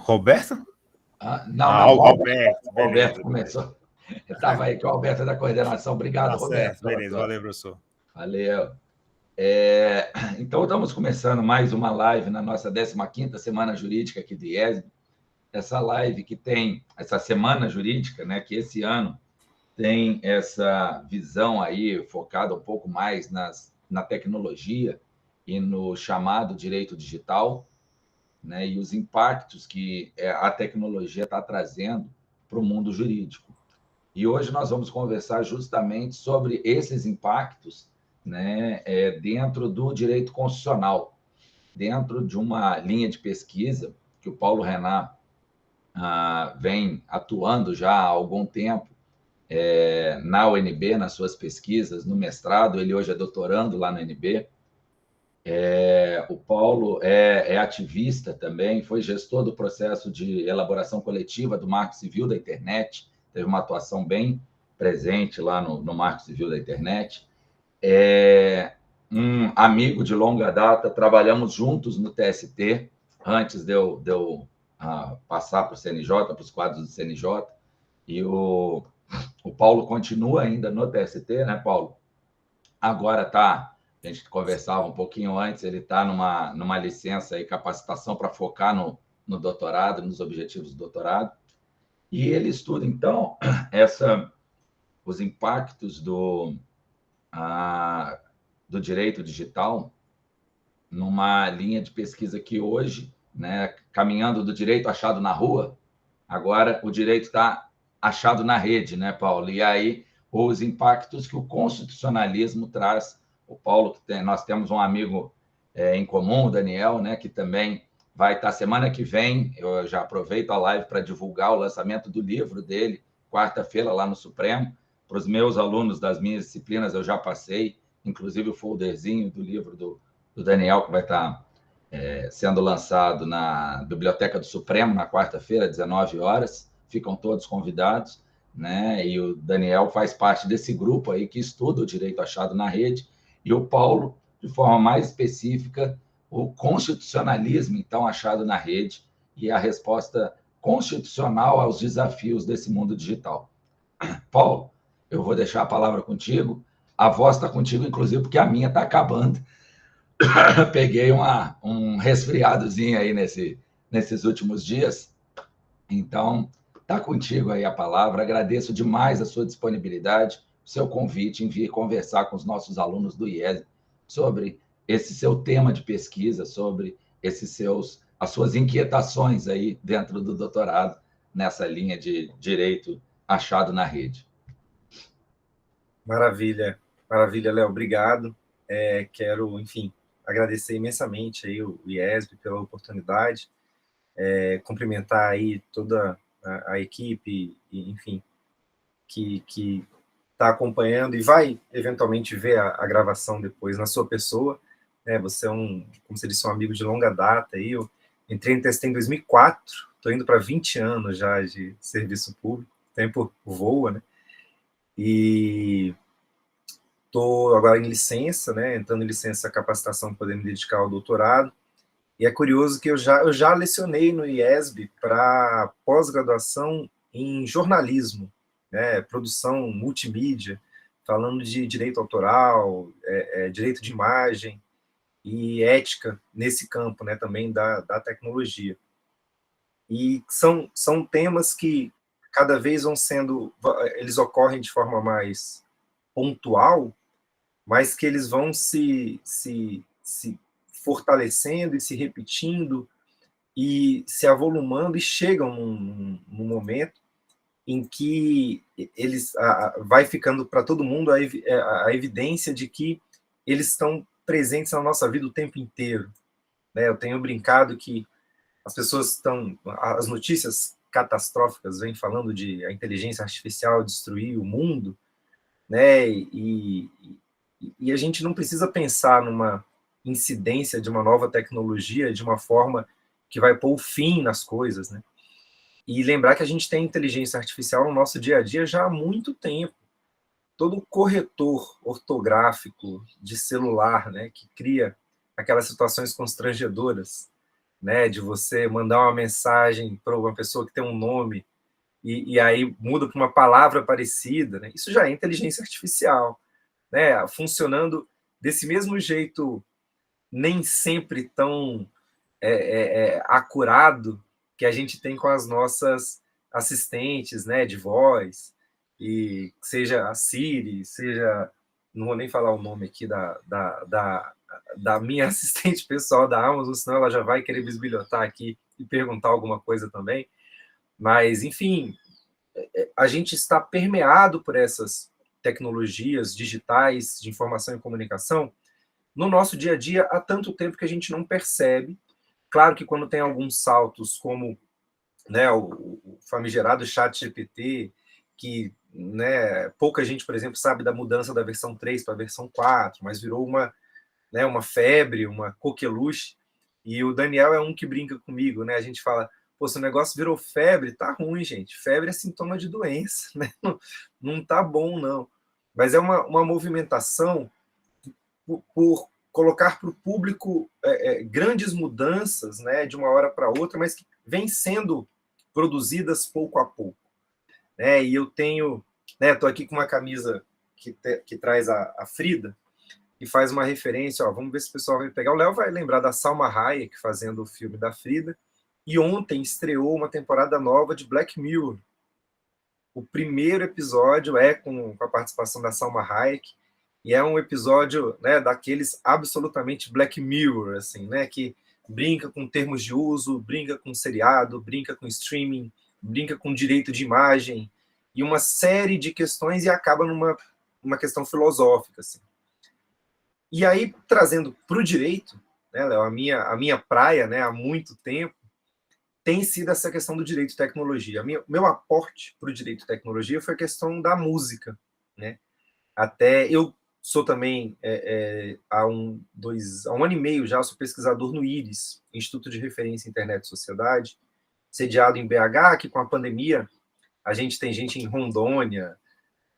Roberto? Não, Alberto. Alberto começou. Eu estava aí com o Alberto da coordenação. Obrigado, Tá Roberto. certo, beleza. Valeu, professor. Valeu. Então, estamos começando mais uma live na nossa 15ª Semana Jurídica aqui do IESB. Essa live que tem essa Semana Jurídica, né, que esse ano tem essa visão aí focada um pouco mais na tecnologia e no chamado direito digital, né, e os impactos que a tecnologia está trazendo para o mundo jurídico. E hoje nós vamos conversar justamente sobre esses impactos, né, dentro do direito constitucional, dentro de uma linha de pesquisa que o Paulo Renan vem atuando já há algum tempo na UNB, nas suas pesquisas, no mestrado. Ele hoje é doutorando lá na UNB. O Paulo é ativista também, foi gestor do processo de elaboração coletiva do Marco Civil da Internet, teve uma atuação bem presente lá no Marco Civil da Internet. É um amigo de longa data, trabalhamos juntos no TST, antes de eu passar para o CNJ, para os quadros do CNJ, e o Paulo continua ainda no TST, né, Paulo? Agora está... A gente conversava um pouquinho antes, ele está numa licença e capacitação para focar no doutorado, nos objetivos do doutorado. E ele estuda, então, os impactos do direito digital numa linha de pesquisa que hoje, né, caminhando do direito achado na rua, agora o direito está achado na rede, né, Paulo? E aí os impactos que o constitucionalismo traz. O Paulo, nós temos um amigo em comum, o Daniel, né, que também vai estar semana que vem. Eu já aproveito a live para divulgar o lançamento do livro dele, quarta-feira, lá no Supremo. Para os meus alunos das minhas disciplinas, eu já passei, inclusive o folderzinho do livro do Daniel, que vai estar sendo lançado na Biblioteca do Supremo, na quarta-feira, às 19 horas. Ficam todos convidados, né? E o Daniel faz parte desse grupo aí que estuda o direito achado na rede. E o Paulo, de forma mais específica, o constitucionalismo, então, achado na rede e a resposta constitucional aos desafios desse mundo digital. Paulo, eu vou deixar a palavra contigo. A voz está contigo, inclusive, porque a minha está acabando. Peguei um resfriadozinho aí nesses últimos dias. Então, está contigo aí a palavra. Agradeço demais a sua disponibilidade, o seu convite em vir conversar com os nossos alunos do IESB sobre esse seu tema de pesquisa, sobre as suas inquietações aí dentro do doutorado, nessa linha de direito achado na rede. Maravilha, maravilha, Léo, obrigado. Quero, enfim, agradecer imensamente aí o IESB pela oportunidade, cumprimentar aí toda a equipe, enfim, que está acompanhando e vai eventualmente ver a gravação depois na sua pessoa. Você é como você disse, um amigo de longa data. Aí eu entrei no TST em 2004, estou indo para 20 anos já de serviço público, o tempo voa, né? E estou agora em licença, né? Entrando em licença capacitação para poder me dedicar ao doutorado. E é curioso que eu já lecionei no IESB para pós-graduação em jornalismo, né, produção multimídia, falando de direito autoral, direito de imagem e ética nesse campo, né, também da tecnologia. E são temas que cada vez eles ocorrem de forma mais pontual, mas que eles vão se fortalecendo e se repetindo e se avolumando, e chegam num momento em que vai ficando para todo mundo a evidência de que eles estão presentes na nossa vida o tempo inteiro, né? Eu tenho brincado que as notícias catastróficas vêm falando de a inteligência artificial destruir o mundo, né? E a gente não precisa pensar numa incidência de uma nova tecnologia de uma forma que vai pôr o fim nas coisas, né? E lembrar que a gente tem inteligência artificial no nosso dia a dia já há muito tempo. Todo corretor ortográfico de celular, né, que cria aquelas situações constrangedoras, né, de você mandar uma mensagem para uma pessoa que tem um nome e aí muda para uma palavra parecida, né? Isso já é inteligência artificial, né? Funcionando desse mesmo jeito, nem sempre tão acurado que a gente tem com as nossas assistentes, né, de voz, e seja a Siri, seja, não vou nem falar o nome aqui da minha assistente pessoal da Amazon, senão ela já vai querer bisbilhotar aqui e perguntar alguma coisa também. Mas, enfim, a gente está permeado por essas tecnologias digitais de informação e comunicação no nosso dia a dia há tanto tempo que a gente não percebe. Claro que quando tem alguns saltos, como, né, o famigerado ChatGPT, que, né, pouca gente, por exemplo, sabe da mudança da versão 3 para a versão 4, mas virou uma febre, uma coqueluche, e o Daniel é um que brinca comigo, né? A gente fala, pô, se o negócio virou febre, tá ruim, gente. Febre é sintoma de doença, né? Não tá bom, não. Mas é uma movimentação por colocar para o público grandes mudanças, né, de uma hora para outra, mas que vêm sendo produzidas pouco a pouco. Né? E eu tenho... Estou aqui com uma camisa que traz a Frida, e faz uma referência, ó, vamos ver se o pessoal vai pegar. O Léo vai lembrar da Salma Hayek fazendo o filme da Frida, e ontem estreou uma temporada nova de Black Mirror. O primeiro episódio é com a participação da Salma Hayek, e é um episódio, né, daqueles absolutamente Black Mirror, assim, né, que brinca com termos de uso, brinca com seriado, brinca com streaming, brinca com direito de imagem, e uma série de questões, e acaba numa questão filosófica, assim. E aí, trazendo para o direito, né, Léo, a minha praia, né, há muito tempo, tem sido essa questão do direito e tecnologia. Meu aporte para o direito e tecnologia foi a questão da música. Né? Até eu sou também, há um ano e meio já, sou pesquisador no IRIS, Instituto de Referência Internet e Sociedade, sediado em BH, que com a pandemia a gente tem gente em Rondônia,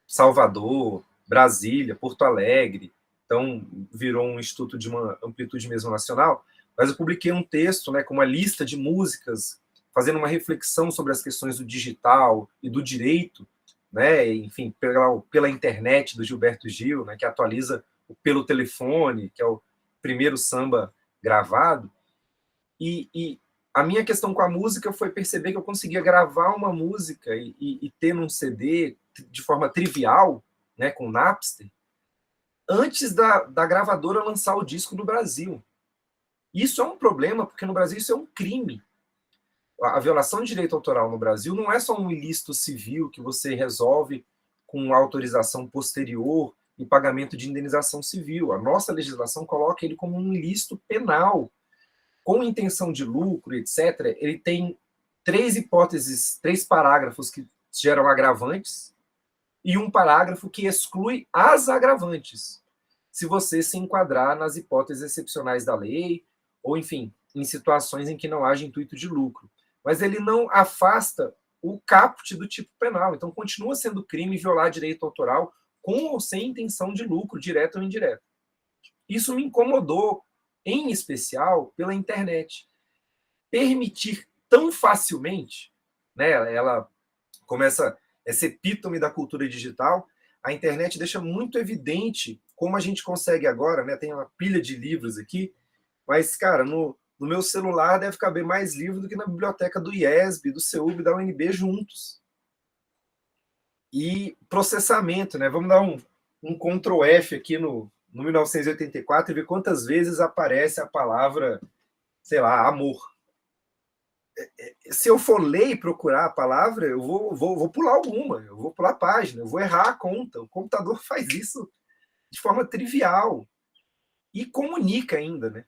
Salvador, Brasília, Porto Alegre, então virou um instituto de uma amplitude mesmo nacional, mas eu publiquei um texto, né, com uma lista de músicas, fazendo uma reflexão sobre as questões do digital e do direito, né, enfim, pela internet, do Gilberto Gil, né, que atualiza pelo telefone, que é o primeiro samba gravado, e a minha questão com a música foi perceber que eu conseguia gravar uma música e ter num CD de forma trivial, né, com Napster, antes da gravadora lançar o disco no Brasil. Isso é um problema, porque no Brasil isso é um crime. A violação de direito autoral no Brasil não é só um ilícito civil que você resolve com autorização posterior e pagamento de indenização civil. A nossa legislação coloca ele como um ilícito penal, com intenção de lucro, etc. Ele tem 3 hipóteses, 3 parágrafos que geram agravantes, e um parágrafo que exclui as agravantes, se você se enquadrar nas hipóteses excepcionais da lei, ou, enfim, em situações em que não haja intuito de lucro. Mas ele não afasta o caput do tipo penal. Então, continua sendo crime violar direito autoral com ou sem intenção de lucro, direta ou indireta. Isso me incomodou, em especial, pela internet. Permitir tão facilmente, né, ela começa esse epítome da cultura digital, a internet deixa muito evidente como a gente consegue agora, né? Tem uma pilha de livros aqui, mas, cara, no meu celular deve caber mais livro do que na biblioteca do IESB, do CEUB e da UNB juntos. E processamento, né? Vamos dar um Ctrl F aqui no 1984 e ver quantas vezes aparece a palavra, sei lá, amor. Se eu for ler e procurar a palavra, eu vou pular alguma, eu vou pular a página, eu vou errar a conta. O computador faz isso de forma trivial e comunica ainda, né?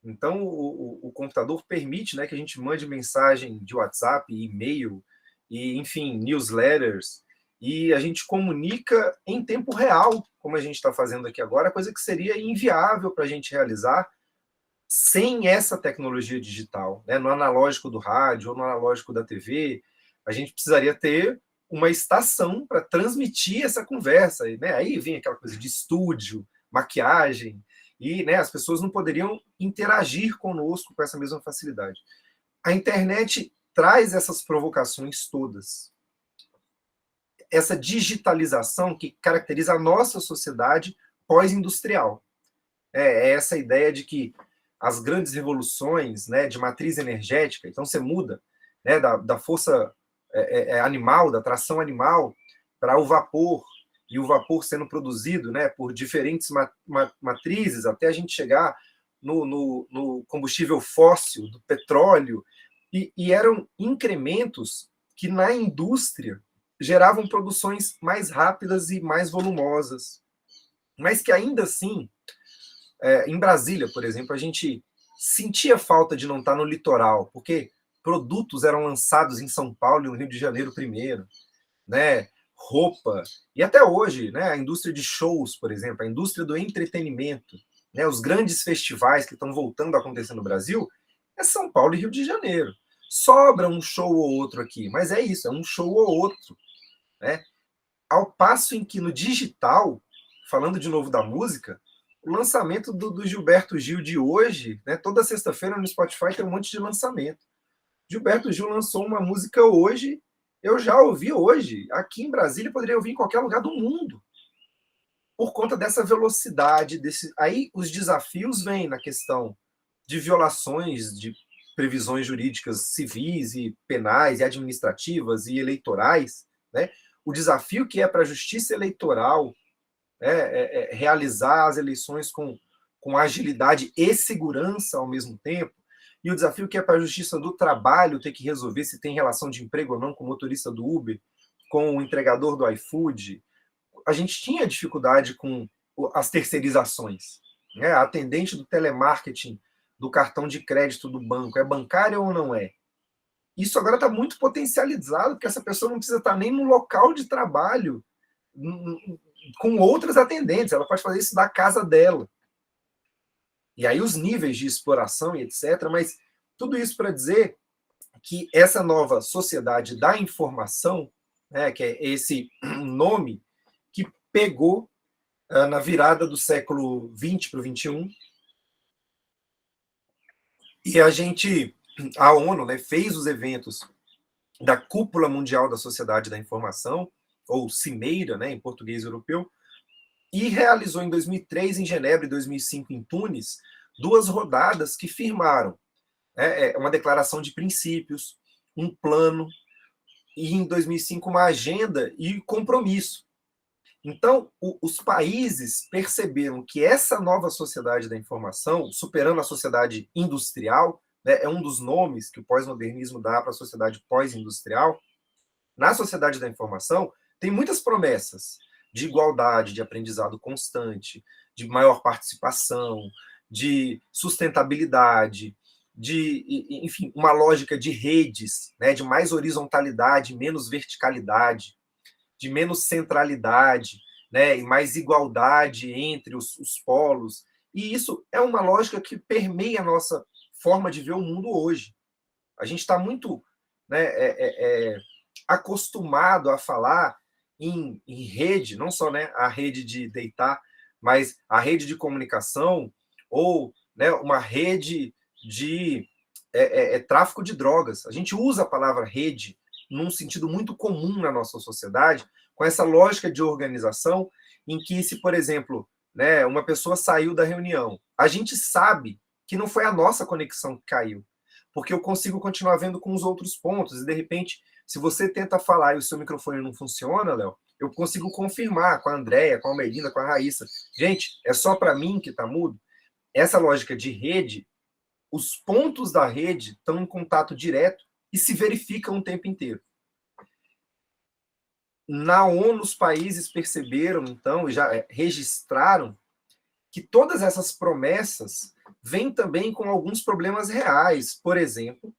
Então, o computador permite, né, que a gente mande mensagem de WhatsApp, e-mail, e, enfim, newsletters, e a gente comunica em tempo real, como a gente está fazendo aqui agora, coisa que seria inviável para a gente realizar sem essa tecnologia digital, né? No analógico do rádio ou no analógico da TV, a gente precisaria ter uma estação para transmitir essa conversa, né? Aí vem aquela coisa de estúdio, maquiagem, E, né, as pessoas não poderiam interagir conosco com essa mesma facilidade. A internet traz essas provocações todas. Essa digitalização que caracteriza a nossa sociedade pós-industrial. É essa ideia de que as grandes revoluções, né, de matriz energética, então você muda, né, da força animal, da tração animal, para o vapor, e o vapor sendo produzido, né, por diferentes matrizes, até a gente chegar no combustível fóssil, do petróleo, e eram incrementos que na indústria geravam produções mais rápidas e mais volumosas, mas que ainda assim, em Brasília, por exemplo, a gente sentia falta de não estar no litoral, porque produtos eram lançados em São Paulo e no Rio de Janeiro primeiro, né? Roupa, e até hoje, né? A indústria de shows, por exemplo, a indústria do entretenimento, né? Os grandes festivais que estão voltando a acontecer no Brasil, é São Paulo e Rio de Janeiro. Sobra um show ou outro aqui, mas é isso, é um show ou outro, né? Ao passo em que no digital, falando de novo da música, o lançamento do Gilberto Gil de hoje, né? Toda sexta-feira no Spotify tem um monte de lançamento. Gilberto Gil lançou uma música hoje, eu já ouvi hoje. Aqui em Brasília, poderia ouvir em qualquer lugar do mundo. Por conta dessa velocidade, aí os desafios vêm na questão de violações de previsões jurídicas civis e penais e administrativas e eleitorais, né? O desafio que é para a justiça eleitoral realizar as eleições com agilidade e segurança ao mesmo tempo, e o desafio que é para a justiça do trabalho ter que resolver se tem relação de emprego ou não com o motorista do Uber, com o entregador do iFood. A gente tinha dificuldade com as terceirizações, né? A atendente do telemarketing do cartão de crédito do banco é bancária ou não é? Isso agora está muito potencializado, porque essa pessoa não precisa estar nem no local de trabalho com outras atendentes, ela pode fazer isso da casa dela. E aí os níveis de exploração e etc. Mas tudo isso para dizer que essa nova sociedade da informação, né, que é esse nome que pegou na virada do século XX para o XXI, e a ONU, né, fez os eventos da Cúpula Mundial da Sociedade da Informação, ou Cimeira, né, em português europeu, e realizou em 2003 em Genebra e 2005 em Tunis 2 rodadas que firmaram uma declaração de princípios, um plano, e em 2005 uma agenda e compromisso. Então, os países perceberam que essa nova sociedade da informação, superando a sociedade industrial, né, é um dos nomes que o pós-modernismo dá para a sociedade pós-industrial. Na sociedade da informação, tem muitas promessas de igualdade, de aprendizado constante, de maior participação, de sustentabilidade, enfim, uma lógica de redes, né, de mais horizontalidade, menos verticalidade, de menos centralidade, né, e mais igualdade entre os polos. E isso é uma lógica que permeia a nossa forma de ver o mundo hoje. A gente está muito, né, acostumado a falar em rede, não só, né, a rede de deitar, mas a rede de comunicação ou, né, uma rede de tráfico de drogas. A gente usa a palavra rede num sentido muito comum na nossa sociedade, com essa lógica de organização em que, se, por exemplo, né, uma pessoa saiu da reunião, a gente sabe que não foi a nossa conexão que caiu, porque eu consigo continuar vendo com os outros pontos, e de repente, se você tenta falar e o seu microfone não funciona, Léo, eu consigo confirmar com a Andréia, com a Melinda, com a Raíssa. Gente, é só para mim que está mudo? Essa lógica de rede, os pontos da rede estão em contato direto e se verificam o tempo inteiro. Na ONU, os países perceberam, então, e já registraram, que todas essas promessas vêm também com alguns problemas reais. Por exemplo,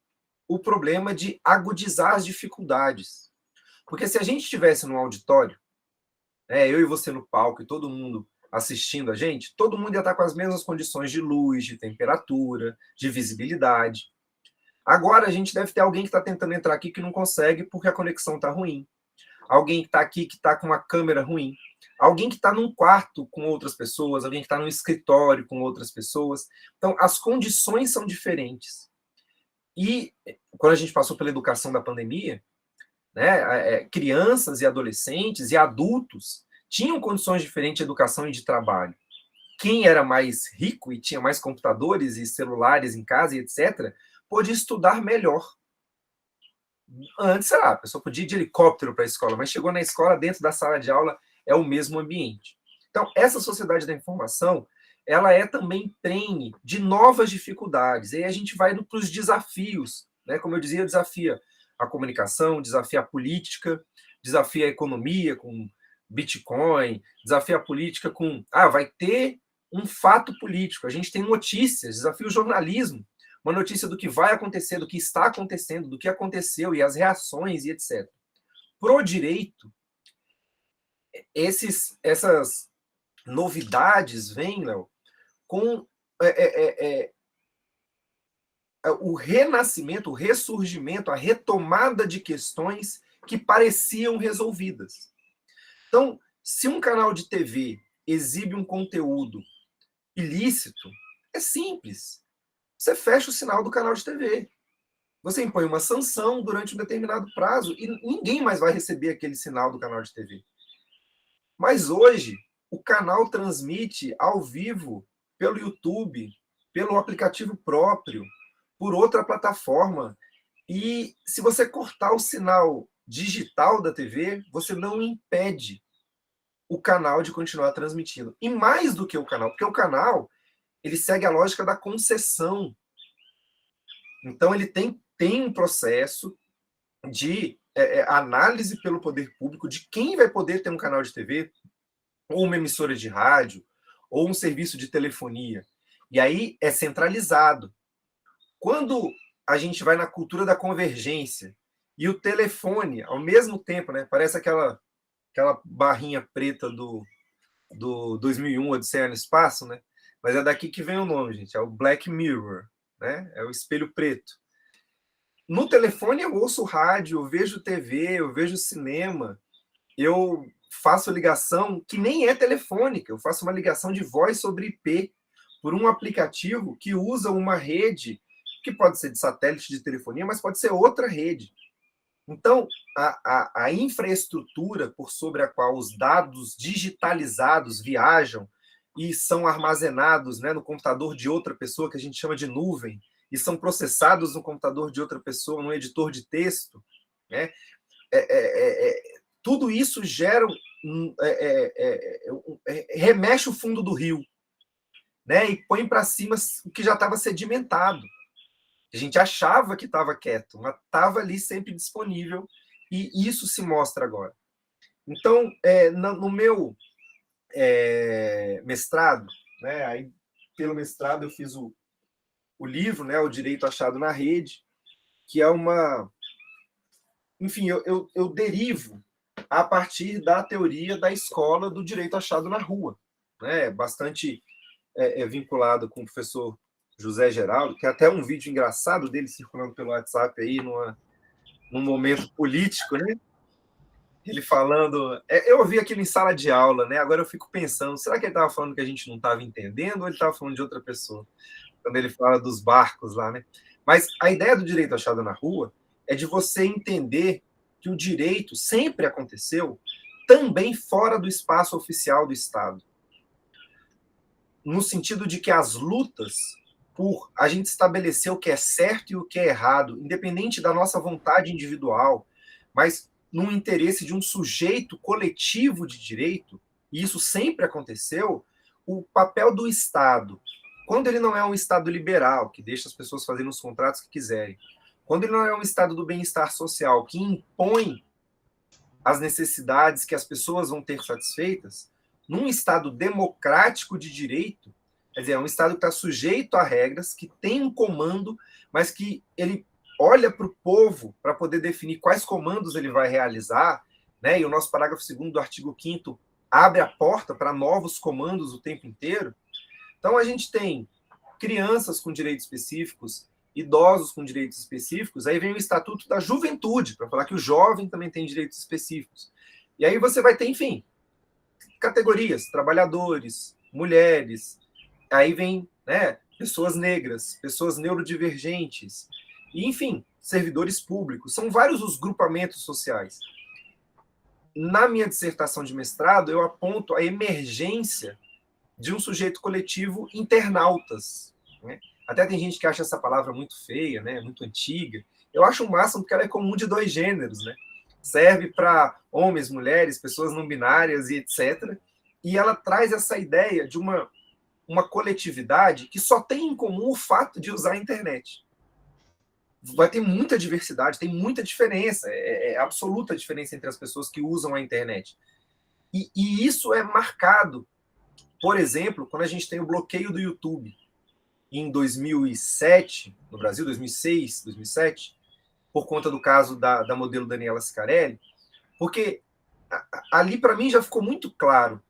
o problema de agudizar as dificuldades. Porque se a gente estivesse num auditório, eu e você no palco e todo mundo assistindo a gente, todo mundo ia estar com as mesmas condições de luz, de temperatura, de visibilidade. Agora a gente deve ter alguém que está tentando entrar aqui que não consegue porque a conexão está ruim. Alguém que está aqui que está com uma câmera ruim. alguém que está num quarto com outras pessoas, alguém que está num escritório com outras pessoas. Então, as condições são diferentes. E quando a gente passou pela educação da pandemia, né, crianças e adolescentes e adultos tinham condições diferentes de educação e de trabalho. Quem era mais rico e tinha mais computadores e celulares em casa e etc., pôde estudar melhor. Antes, sei lá, a pessoa podia ir de helicóptero para a escola, mas chegou na escola, dentro da sala de aula, é o mesmo ambiente. Então, essa sociedade da informação, ela é também prenhe de novas dificuldades. E aí a gente vai para os desafios, né? Como eu dizia, desafia a comunicação, desafia a política, desafia a economia com Bitcoin, desafia a política com... vai ter um fato político, a gente tem notícias, desafia o jornalismo, uma notícia do que vai acontecer, do que está acontecendo, do que aconteceu e as reações e etc. Pro direito, essas novidades vêm, Léo, com o renascimento, o ressurgimento, a retomada de questões que pareciam resolvidas. Então, se um canal de TV exibe um conteúdo ilícito, é simples. Você fecha o sinal do canal de TV. Você impõe uma sanção durante um determinado prazo e ninguém mais vai receber aquele sinal do canal de TV. Mas hoje, o canal transmite ao vivo pelo YouTube, pelo aplicativo próprio, por outra plataforma. E se você cortar o sinal digital da TV, você não impede o canal de continuar transmitindo. E mais do que o canal, porque o canal ele segue a lógica da concessão. Então, ele tem um processo de análise pelo poder público de quem vai poder ter um canal de TV, ou uma emissora de rádio, ou um serviço de telefonia. E aí é centralizado. Quando a gente vai na cultura da convergência e o telefone, ao mesmo tempo, né, parece aquela barrinha preta do 2001, Odisseia no Espaço, né? Mas é daqui que vem o nome, gente. É o Black Mirror, né? É o espelho preto. No telefone eu ouço rádio, eu vejo TV, eu vejo cinema, eu faço ligação que nem é telefônica, eu faço uma ligação de voz sobre IP por um aplicativo que usa uma rede que pode ser de satélite de telefonia, mas pode ser outra rede. Então, a infraestrutura por sobre a qual os dados digitalizados viajam e são armazenados, né, no computador de outra pessoa, que a gente chama de nuvem, e são processados no computador de outra pessoa, no editor de texto, né, tudo isso gera remexe o fundo do rio, né, e põe para cima o que já estava sedimentado. A gente achava que estava quieto, mas estava ali sempre disponível, e isso se mostra agora. Então, no meu mestrado, né, aí, pelo mestrado eu fiz o livro, né, O Direito Achado na Rede, que é uma... Enfim, eu derivo a partir da teoria da escola do direito achado na rua, né, bastante vinculado com o professor José Geraldo, que é até um vídeo engraçado dele circulando pelo WhatsApp aí num momento político, né? Ele falando... eu ouvi aquilo em sala de aula, né? Agora eu fico pensando, será que ele estava falando que a gente não estava entendendo ou ele estava falando de outra pessoa? Quando ele fala dos barcos lá, né? Mas a ideia do direito achado na rua é de você entender que o direito sempre aconteceu também fora do espaço oficial do Estado. No sentido de que as lutas por a gente estabelecer o que é certo e o que é errado, independente da nossa vontade individual, mas num interesse de um sujeito coletivo de direito, e isso sempre aconteceu, o papel do Estado, quando ele não é um Estado liberal, que deixa as pessoas fazerem os contratos que quiserem, quando ele não é um Estado do bem-estar social, que impõe as necessidades que as pessoas vão ter satisfeitas, num Estado democrático de direito, quer dizer, é um Estado que está sujeito a regras, que tem um comando, mas que ele olha para o povo para poder definir quais comandos ele vai realizar, né? E o nosso parágrafo 2º do artigo 5º abre a porta para novos comandos o tempo inteiro. Então, a gente tem crianças com direitos específicos, idosos com direitos específicos, aí vem o Estatuto da Juventude, para falar que o jovem também tem direitos específicos. E aí você vai ter, enfim, categorias, trabalhadores, mulheres, aí vem, né, pessoas negras, pessoas neurodivergentes, e, enfim, servidores públicos, são vários os grupamentos sociais. Na minha dissertação de mestrado, eu aponto a emergência de um sujeito coletivo internautas, né? Até tem gente que acha essa palavra muito feia, né, muito antiga. Eu acho o máximo porque ela é comum de dois gêneros, né? Serve para homens, mulheres, pessoas não binárias e etc. E ela traz essa ideia de uma coletividade que só tem em comum o fato de usar a internet. Vai ter muita diversidade, tem muita diferença, é absoluta a diferença entre as pessoas que usam a internet. E isso é marcado, por exemplo, quando a gente tem o bloqueio do YouTube em 2007, no Brasil, 2006, 2007, por conta do caso da modelo Daniela Scarelli, porque ali, para mim, já ficou muito claro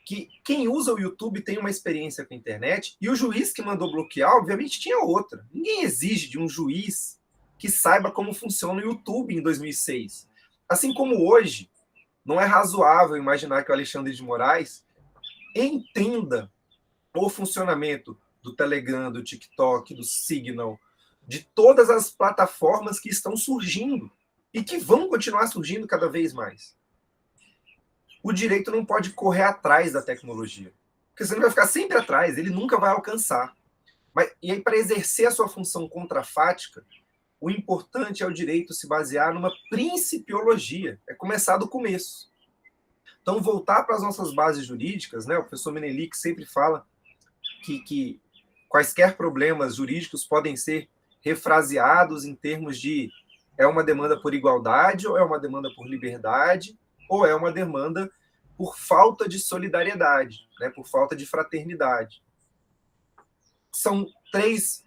que quem usa o YouTube tem uma experiência com a internet, e o juiz que mandou bloquear, obviamente, tinha outra. Ninguém exige de um juiz que saiba como funciona o YouTube em 2006. Assim como hoje, não é razoável imaginar que o Alexandre de Moraes entenda o funcionamento do Telegram, do TikTok, do Signal, de todas as plataformas que estão surgindo e que vão continuar surgindo cada vez mais. O direito não pode correr atrás da tecnologia, porque senão ele vai ficar sempre atrás, ele nunca vai alcançar. E aí, para exercer a sua função contrafática, o importante é o direito se basear numa principiologia, é começar do começo. Então, voltar para as nossas bases jurídicas, né? O professor Menelik sempre fala que quaisquer problemas jurídicos podem ser refraseados em termos de é uma demanda por igualdade, ou é uma demanda por liberdade, ou é uma demanda por falta de solidariedade, né? Por falta de fraternidade. São três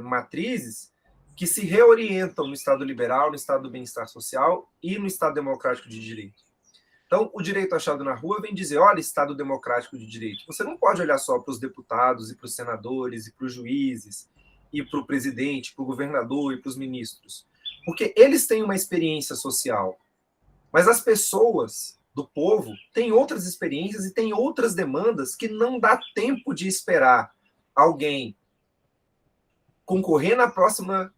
matrizes que se reorientam no Estado liberal, no Estado do bem-estar social e no Estado democrático de direito. Então, o direito achado na rua vem dizer, olha, Estado democrático de direito. Você não pode olhar só para os deputados e para os senadores e para os juízes e para o presidente, para o governador e para os ministros, porque eles têm uma experiência social, mas as pessoas do povo têm outras experiências e têm outras demandas que não dá tempo de esperar alguém concorrer na próxima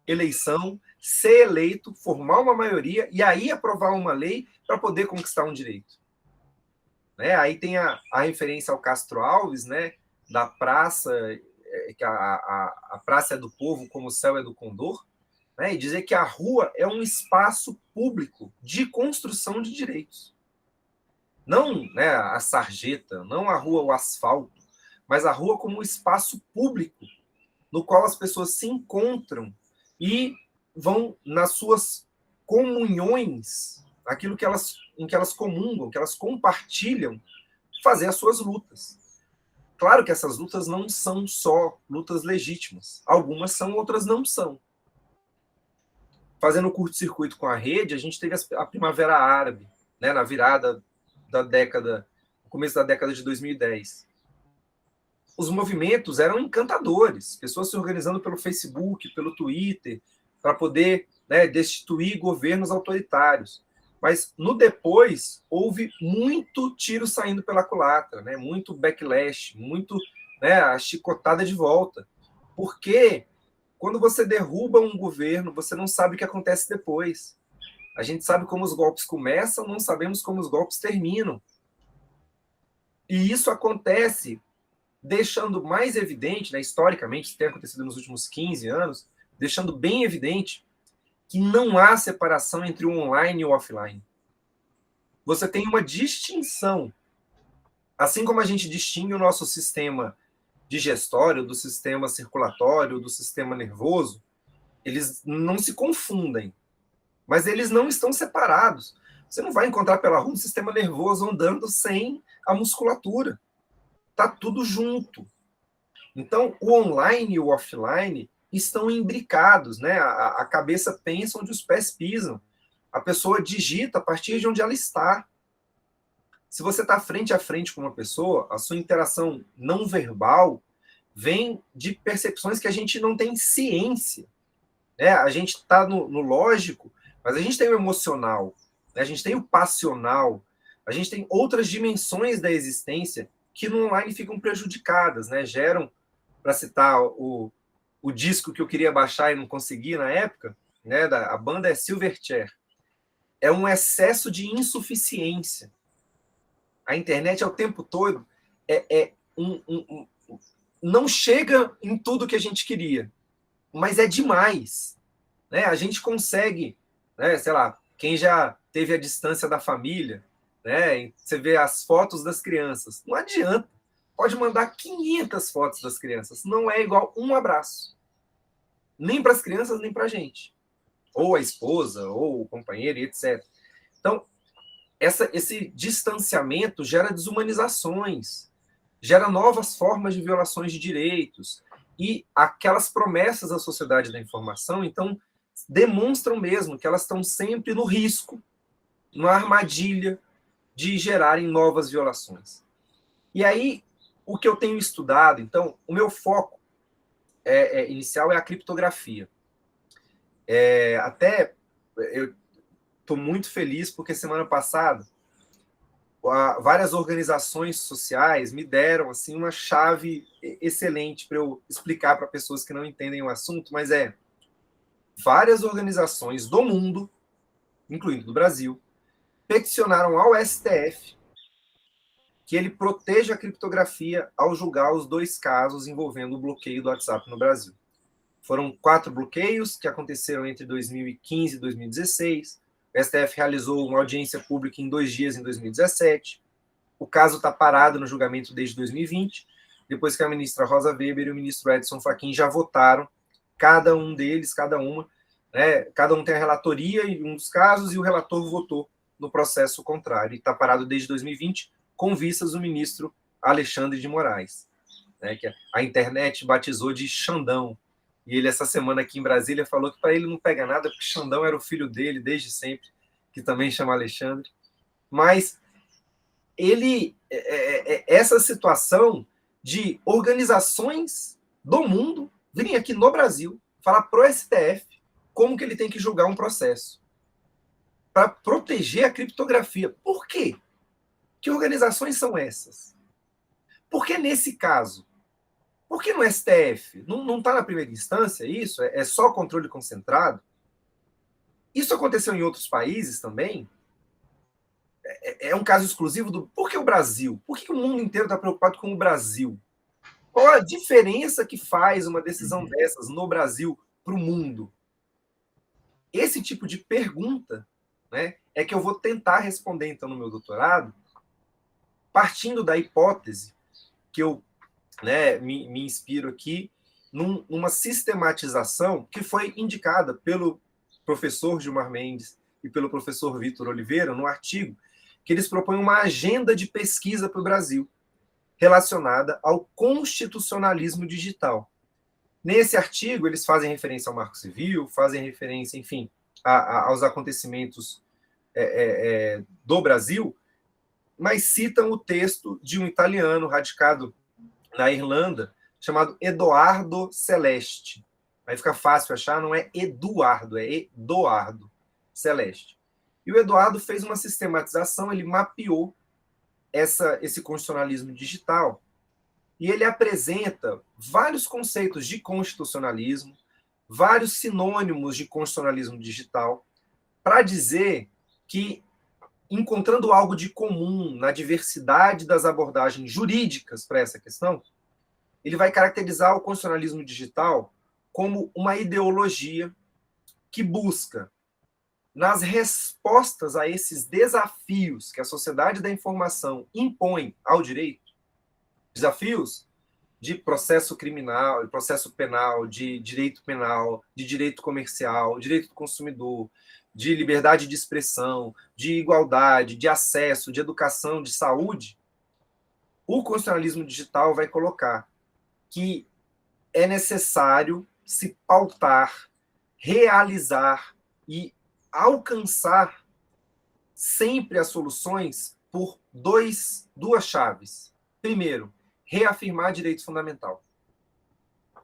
eleição, ser eleito, formar uma maioria e aí aprovar uma lei para poder conquistar um direito. Né? Aí tem a referência ao Castro Alves, né? Da praça, que a praça é do povo como o céu é do condor, né? E dizer que a rua é um espaço público de construção de direitos. Não, né, a sarjeta, não a rua, o asfalto, mas a rua como um espaço público no qual as pessoas se encontram e vão nas suas comunhões, em que elas comungam, que elas compartilham, fazer as suas lutas. Claro que essas lutas não são só lutas legítimas. Algumas são, outras não são. Fazendo curto-circuito com a rede, a gente teve a Primavera Árabe, né, na virada da década, no começo da década de 2010. Os movimentos eram encantadores, pessoas se organizando pelo Facebook, pelo Twitter, para poder, né, destituir governos autoritários. Mas no depois houve muito tiro saindo pela culatra, né, muito backlash, muito, né, a chicotada de volta. Porque quando você derruba um governo, você não sabe o que acontece depois. A gente sabe como os golpes começam, não sabemos como os golpes terminam. E isso acontece deixando mais evidente, né, historicamente, isso tem acontecido nos últimos 15 anos, deixando bem evidente que não há separação entre o online e o offline. Você tem uma distinção. Assim como a gente distingue o nosso sistema digestório do sistema circulatório, do sistema nervoso, eles não se confundem, mas eles não estão separados. Você não vai encontrar pela rua um sistema nervoso andando sem a musculatura. Está tudo junto. Então, o online e o offline estão imbricados, né? A cabeça pensa onde os pés pisam. A pessoa digita a partir de onde ela está. Se você está frente a frente com uma pessoa, a sua interação não verbal vem de percepções que a gente não tem ciência. Né? A gente está no lógico, mas a gente tem o emocional, né? A gente tem o passional, a gente tem outras dimensões da existência que no online ficam prejudicadas, né? Geram, para citar o disco que eu queria baixar e não consegui na época, né? A banda é Silverchair. É um excesso de insuficiência. A internet é o tempo todo não chega em tudo que a gente queria, mas é demais, né? A gente consegue, né? Sei lá, quem já teve a distância da família, né? Você vê as fotos das crianças, não adianta, pode mandar 500 fotos das crianças, não é igual um abraço, nem para as crianças nem para a gente, ou a esposa, ou o companheiro, etc. Então, esse distanciamento gera desumanizações, gera novas formas de violações de direitos, e aquelas promessas da sociedade da informação, então, demonstram mesmo que elas estão sempre no risco, na armadilha de gerarem novas violações. E aí, o que eu tenho estudado, então, o meu foco inicial é a criptografia. Até eu estou muito feliz porque semana passada várias organizações sociais me deram assim uma chave excelente para eu explicar para pessoas que não entendem o assunto, mas várias organizações do mundo, incluindo do Brasil, peticionaram ao STF que ele proteja a criptografia ao julgar os 2 casos envolvendo o bloqueio do WhatsApp no Brasil. Foram 4 bloqueios que aconteceram entre 2015 e 2016. O STF realizou uma audiência pública em 2 dias em 2017. O caso está parado no julgamento desde 2020, depois que a ministra Rosa Weber e o ministro Edson Fachin já votaram, cada um deles, cada uma, né, cada um tem a relatoria em um dos casos e o relator votou no processo contrário. E está parado desde 2020, com vistas do ministro Alexandre de Moraes, né, que a internet batizou de Xandão. E ele, essa semana aqui em Brasília, falou que para ele não pega nada, porque Xandão era o filho dele desde sempre, que também chama Alexandre. Mas essa situação de organizações do mundo virem aqui no Brasil falar para o STF como que ele tem que julgar um processo para proteger a criptografia. Por quê? Que organizações são essas? Por que nesse caso? Por que no STF? Não está na primeira instância isso? É só controle concentrado? Isso aconteceu em outros países também? É um caso exclusivo do... Por que o Brasil? Por que o mundo inteiro está preocupado com o Brasil? Qual a diferença que faz uma decisão dessas no Brasil para o mundo? Esse tipo de pergunta, né, é que eu vou tentar responder, então, no meu doutorado, partindo da hipótese que eu, né, me inspiro aqui numa sistematização que foi indicada pelo professor Gilmar Mendes e pelo professor Vitor Oliveira, no artigo que eles propõem uma agenda de pesquisa para o Brasil relacionada ao constitucionalismo digital. Nesse artigo, eles fazem referência ao Marco Civil, fazem referência, enfim, aos acontecimentos do Brasil, mas citam o texto de um italiano radicado na Irlanda, chamado Edoardo Celeste. Aí fica fácil achar, não é Eduardo, é Edoardo Celeste. E o Eduardo fez uma sistematização, ele mapeou esse constitucionalismo digital e ele apresenta vários conceitos de constitucionalismo, vários sinônimos de constitucionalismo digital, para dizer que, encontrando algo de comum na diversidade das abordagens jurídicas para essa questão, ele vai caracterizar o constitucionalismo digital como uma ideologia que busca, nas respostas a esses desafios que a sociedade da informação impõe ao direito, desafios de processo criminal, de processo penal, de direito penal, de direito comercial, direito do consumidor, de liberdade de expressão, de igualdade, de acesso, de educação, de saúde, o constitucionalismo digital vai colocar que é necessário se pautar, realizar e alcançar sempre as soluções por duas chaves. Primeiro, reafirmar direito fundamental.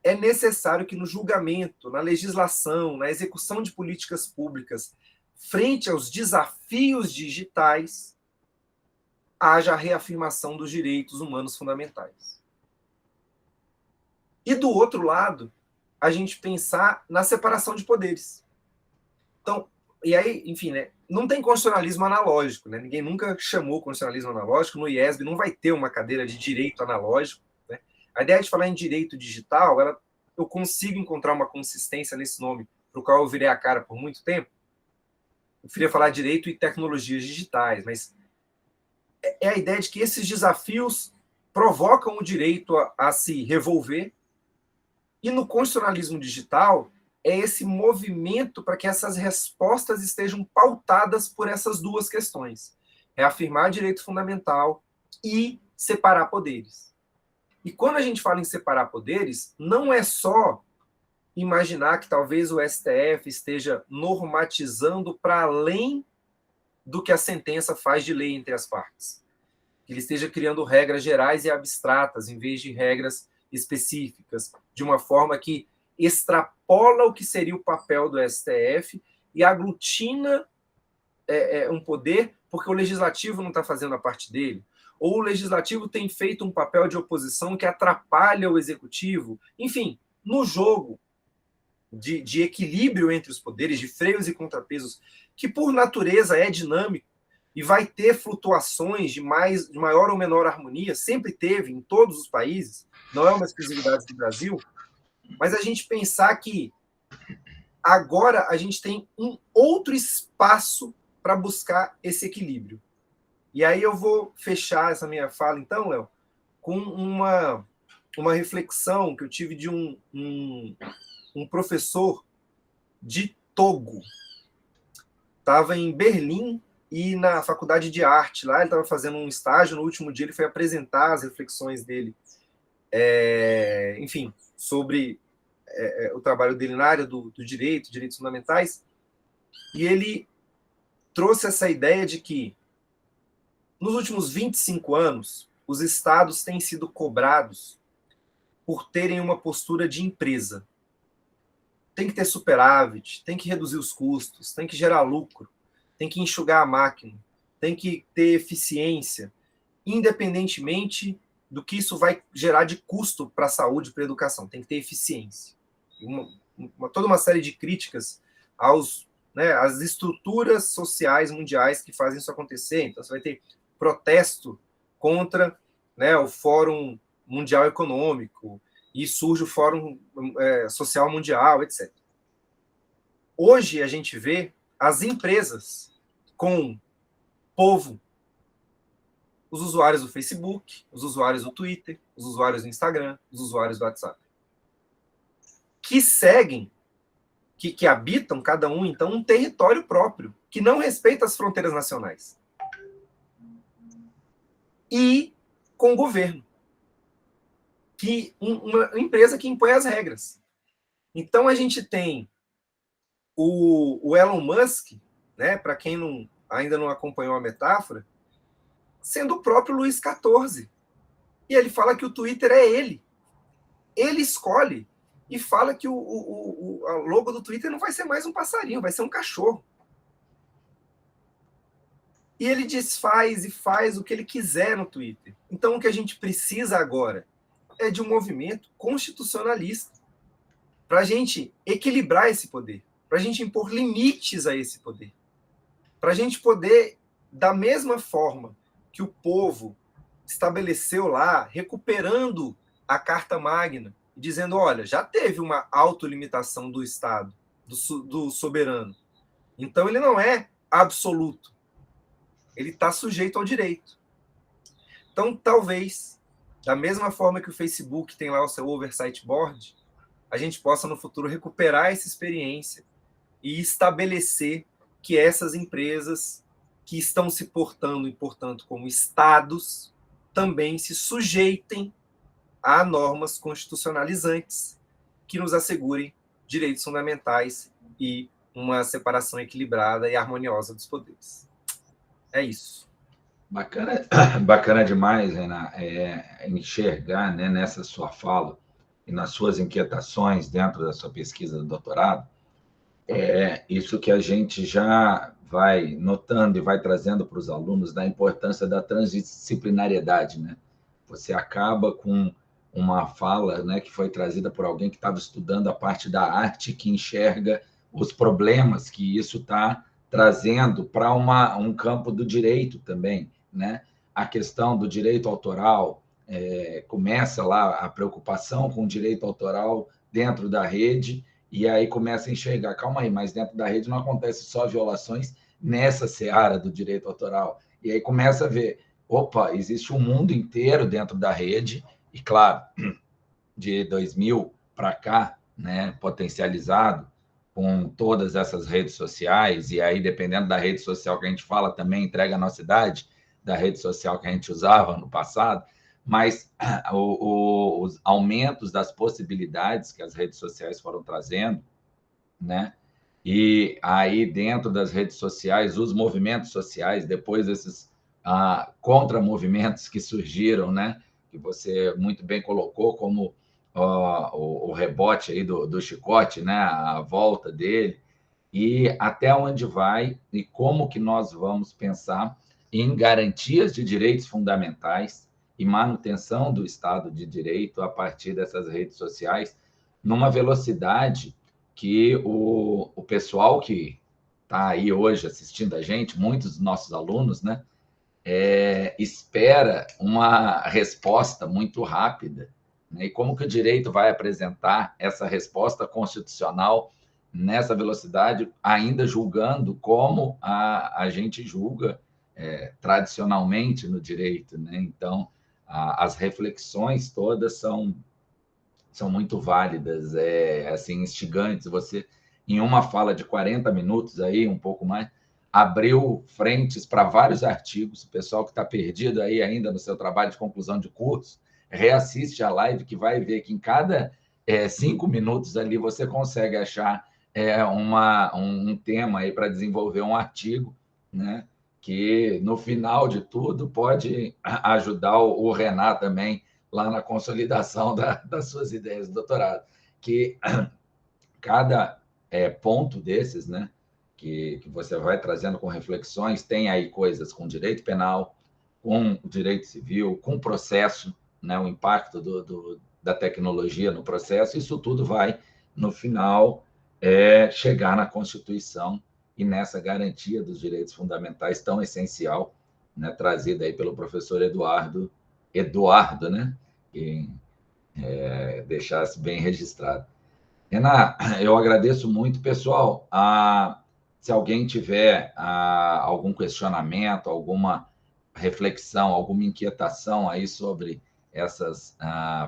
É necessário que no julgamento, na legislação, na execução de políticas públicas, frente aos desafios digitais, haja a reafirmação dos direitos humanos fundamentais. E do outro lado, a gente pensar na separação de poderes. Então, e aí, enfim, né, não tem constitucionalismo analógico, né? Ninguém nunca chamou constitucionalismo analógico. No IESB não vai ter uma cadeira de direito analógico, né? A ideia de falar em direito digital, eu consigo encontrar uma consistência nesse nome, para o qual eu virei a cara por muito tempo. Eu preferia falar direito e tecnologias digitais, mas é a ideia de que esses desafios provocam o direito a se revolver, e no constitucionalismo digital é esse movimento para que essas respostas estejam pautadas por essas duas questões: reafirmar direito fundamental e separar poderes. E quando a gente fala em separar poderes, não é só imaginar que talvez o STF esteja normatizando para além do que a sentença faz de lei entre as partes. Que ele esteja criando regras gerais e abstratas, em vez de regras específicas, de uma forma que extrapola o que seria o papel do STF e aglutina um poder, porque o legislativo não está fazendo a parte dele, ou o legislativo tem feito um papel de oposição que atrapalha o executivo. Enfim, no jogo de equilíbrio entre os poderes, de freios e contrapesos, que por natureza é dinâmico e vai ter flutuações de maior ou menor harmonia, sempre teve em todos os países, não é uma exclusividade do Brasil, mas a gente pensar que agora a gente tem um outro espaço para buscar esse equilíbrio. E aí eu vou fechar essa minha fala, então, Léo, com uma reflexão que eu tive de um professor de Togo. Estava em Berlim e na faculdade de arte lá, ele estava fazendo um estágio, no último dia ele foi apresentar as reflexões dele, enfim, sobre o trabalho dele na área do direito, direitos fundamentais, e ele trouxe essa ideia de que nos últimos 25 anos, os estados têm sido cobrados por terem uma postura de empresa. Tem que ter superávit, tem que reduzir os custos, tem que gerar lucro, tem que enxugar a máquina, tem que ter eficiência, independentemente do que isso vai gerar de custo para a saúde e para a educação. Tem que ter eficiência. Toda uma série de críticas às estruturas sociais mundiais que fazem isso acontecer. Então, você vai ter protesto contra o Fórum Mundial Econômico, e surge o Fórum Social Mundial, etc. Hoje a gente vê as empresas com povo, os usuários do Facebook, os usuários do Twitter, os usuários do Instagram, os usuários do WhatsApp, que seguem, que habitam, cada um, então, um território próprio, que não respeita as fronteiras nacionais. E com o governo. Uma empresa que impõe as regras. Então, a gente tem o Elon Musk, né, para quem ainda não acompanhou a metáfora, sendo o próprio Luís XIV. E ele fala que o Twitter é ele. Ele escolhe e fala que a logo do Twitter não vai ser mais um passarinho, vai ser um cachorro. E ele desfaz e faz o que ele quiser no Twitter. Então, o que a gente precisa agora é de um movimento constitucionalista para a gente equilibrar esse poder, para a gente impor limites a esse poder, para a gente poder, da mesma forma que o povo estabeleceu lá, recuperando a Carta Magna, dizendo, olha, já teve uma autolimitação do Estado, do soberano. Então, ele não é absoluto. Ele está sujeito ao direito. Então, talvez, da mesma forma que o Facebook tem lá o seu Oversight Board, a gente possa, no futuro, recuperar essa experiência e estabelecer que essas empresas que estão se portando, e, portanto, como estados, também se sujeitem a normas constitucionalizantes que nos assegurem direitos fundamentais e uma separação equilibrada e harmoniosa dos poderes. É isso. Bacana demais, Renan, enxergar, né, nessa sua fala e nas suas inquietações dentro da sua pesquisa do doutorado, isso que a gente já vai notando e vai trazendo para os alunos da importância da transdisciplinariedade, né? Você acaba com uma fala, né, que foi trazida por alguém que estava estudando a parte da arte, que enxerga os problemas que isso está trazendo para um campo do direito também, né? A questão do direito autoral, começa lá a preocupação com o direito autoral dentro da rede, e aí começa a enxergar, calma aí, mas dentro da rede não acontece só violações nessa seara do direito autoral. E aí começa a ver, opa, existe um mundo inteiro dentro da rede, e claro, de 2000 para cá, né, potencializado com todas essas redes sociais, e aí dependendo da rede social que a gente fala, também entrega a nossa idade, da rede social que a gente usava no passado, mas os aumentos das possibilidades que as redes sociais foram trazendo, né? E aí, dentro das redes sociais, os movimentos sociais, depois desses contramovimentos que surgiram, né? Que você muito bem colocou como o rebote aí do chicote, né? A volta dele, e até onde vai e como que nós vamos pensar em garantias de direitos fundamentais e manutenção do Estado de Direito a partir dessas redes sociais, numa velocidade que o pessoal que está aí hoje assistindo a gente, muitos dos nossos alunos, né, espera uma resposta muito rápida, né? E como que o direito vai apresentar essa resposta constitucional nessa velocidade, ainda julgando como a gente julga tradicionalmente no direito, né? Então, as reflexões todas são muito válidas, assim, instigantes. Você, em uma fala de 40 minutos, aí, um pouco mais, abriu frentes para vários artigos. O pessoal que está perdido aí ainda no seu trabalho de conclusão de curso, reassiste a live, que vai ver que em cada 5 minutos ali você consegue achar um tema aí para desenvolver um artigo, né? Que no final de tudo pode ajudar o Renan também lá na consolidação das suas ideias de doutorado, que cada ponto desses, né, que você vai trazendo com reflexões, tem aí coisas com direito penal, com direito civil, com processo, né, o impacto da tecnologia no processo, isso tudo vai, no final, chegar na Constituição e nessa garantia dos direitos fundamentais tão essencial, né, trazida aí pelo professor Eduardo, né, que deixasse bem registrado. Renan, eu agradeço muito. Pessoal, se alguém tiver algum questionamento, alguma reflexão, alguma inquietação aí sobre essas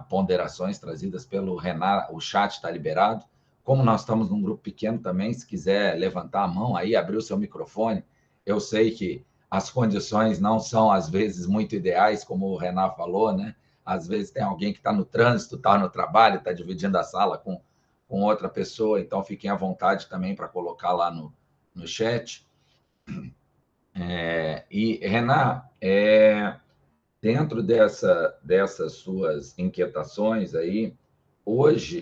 ponderações trazidas pelo Renan, o chat está liberado. Como nós estamos num grupo pequeno também, se quiser levantar a mão aí, abrir o seu microfone, eu sei que as condições não são, às vezes, muito ideais, como o Renan falou, né? Às vezes tem alguém que está no trânsito, está no trabalho, está dividindo a sala com outra pessoa, então fiquem à vontade também para colocar lá no chat. E, Renan, dentro dessas suas inquietações aí,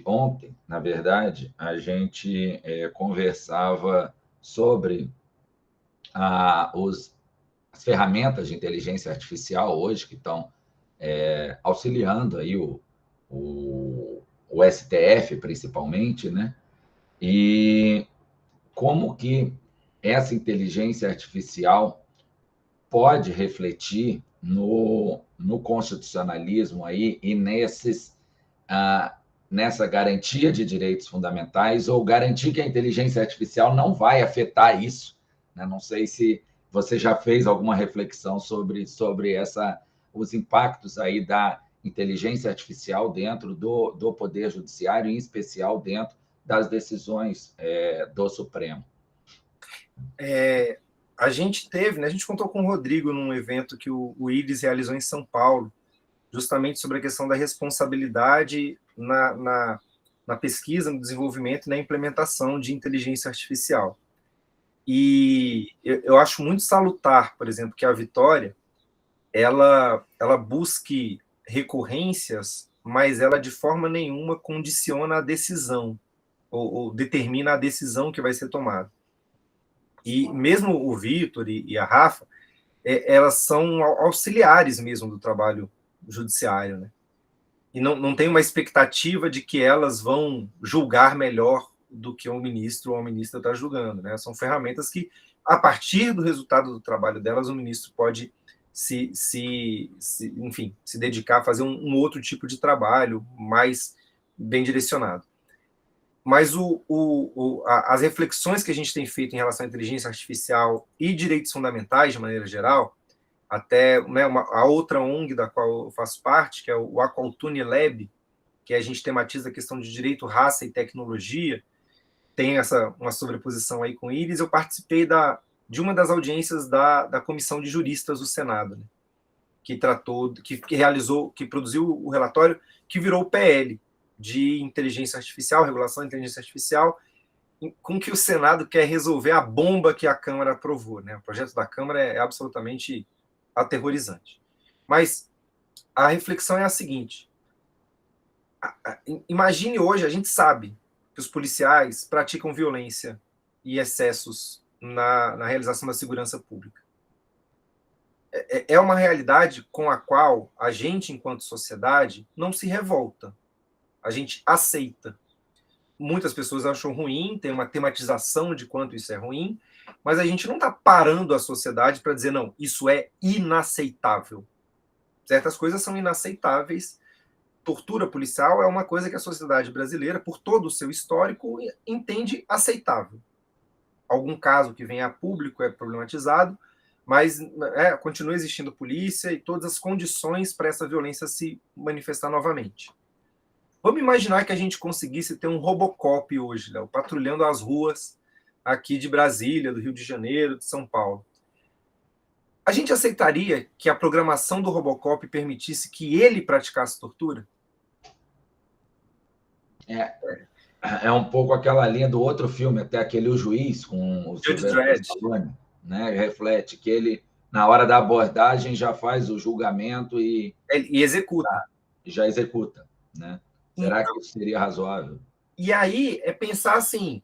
ontem, na verdade, a gente conversava sobre as ferramentas de inteligência artificial hoje que estão auxiliando aí o STF, principalmente, né? E como que essa inteligência artificial pode refletir no constitucionalismo aí e nessa garantia de direitos fundamentais, ou garantir que a inteligência artificial não vai afetar isso, né? Não sei se você já fez alguma reflexão sobre os impactos aí da inteligência artificial dentro do Poder Judiciário, em especial dentro das decisões do Supremo. A gente teve, né, a gente contou com o Rodrigo num evento que o IRIS realizou em São Paulo, justamente sobre a questão da responsabilidade na pesquisa, no desenvolvimento e na implementação de inteligência artificial. E eu acho muito salutar, por exemplo, que a Vitória ela busque recorrências, mas ela de forma nenhuma condiciona a decisão, ou determina a decisão que vai ser tomada. E mesmo o Vitor e a Rafa, elas são auxiliares mesmo do trabalho judiciário, né? E não tem uma expectativa de que elas vão julgar melhor do que o ministro ou a ministra está julgando, né? São ferramentas que, a partir do resultado do trabalho delas, o ministro pode enfim, se dedicar a fazer um outro tipo de trabalho mais bem direcionado. Mas as reflexões que a gente tem feito em relação à inteligência artificial e direitos fundamentais, de maneira geral, até, né, a outra ONG da qual eu faço parte, que é o Aqualtune Lab, que a gente tematiza a questão de direito, raça e tecnologia, tem uma sobreposição aí com o IRIS. Eu participei de uma das audiências da Comissão de Juristas do Senado, né, que produziu o relatório que virou o PL de inteligência artificial, regulação da inteligência artificial, com que o Senado quer resolver a bomba que a Câmara aprovou, né? O projeto da Câmara é absolutamente aterrorizante. Mas a reflexão é a seguinte: imagine hoje, a gente sabe que os policiais praticam violência e excessos na realização da segurança pública. É uma realidade com a qual a gente, enquanto sociedade, não se revolta. A gente aceita. Muitas pessoas acham ruim, tem uma tematização de quanto isso é ruim, mas a gente não está parando a sociedade para dizer, não, isso é inaceitável. Certas coisas são inaceitáveis. Tortura policial é uma coisa que a sociedade brasileira, por todo o seu histórico, entende aceitável. Algum caso que venha a público é problematizado, mas continua existindo polícia e todas as condições para essa violência se manifestar novamente. Vamos imaginar que a gente conseguisse ter um Robocop hoje, Léo, patrulhando as ruas aqui de Brasília, do Rio de Janeiro, de São Paulo. A gente aceitaria que a programação do Robocop permitisse que ele praticasse tortura? É um pouco aquela linha do outro filme, até aquele O Juiz, com o Sylvester Stallone, né? Reflete que ele, na hora da abordagem, já faz o julgamento e executa. Já executa, né? Será que isso seria razoável? E aí é pensar assim,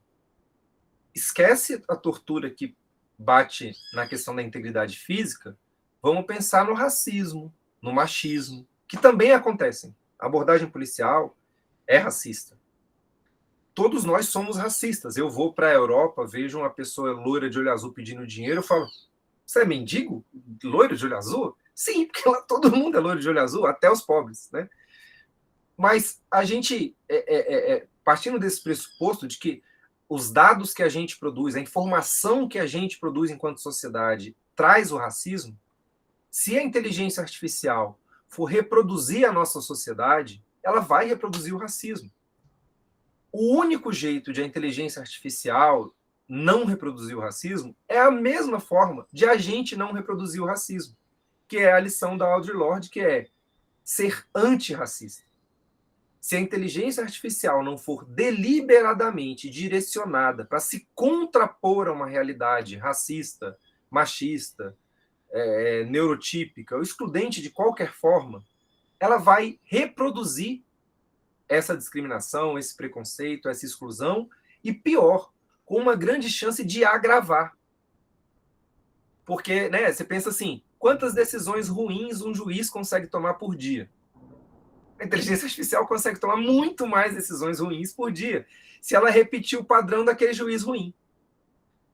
esquece a tortura que bate na questão da integridade física, vamos pensar no racismo, no machismo, que também acontecem. A abordagem policial é racista. Todos nós somos racistas. Eu vou para a Europa, vejo uma pessoa loira de olho azul pedindo dinheiro, eu falo, você é mendigo? Loiro de olho azul? Sim, porque lá todo mundo é loiro de olho azul, até os pobres, né? Mas a gente, partindo desse pressuposto de que os dados que a gente produz, a informação que a gente produz enquanto sociedade traz o racismo, se a inteligência artificial for reproduzir a nossa sociedade, ela vai reproduzir o racismo. O único jeito de a inteligência artificial não reproduzir o racismo é a mesma forma de a gente não reproduzir o racismo, que é a lição da Audre Lorde, que é ser antirracista. Se a inteligência artificial não for deliberadamente direcionada para se contrapor a uma realidade racista, machista, neurotípica, ou excludente de qualquer forma, ela vai reproduzir essa discriminação, esse preconceito, essa exclusão, e pior, com uma grande chance de agravar. Porque, né, você pensa assim, quantas decisões ruins um juiz consegue tomar por dia? A inteligência artificial consegue tomar muito mais decisões ruins por dia, se ela repetir o padrão daquele juiz ruim.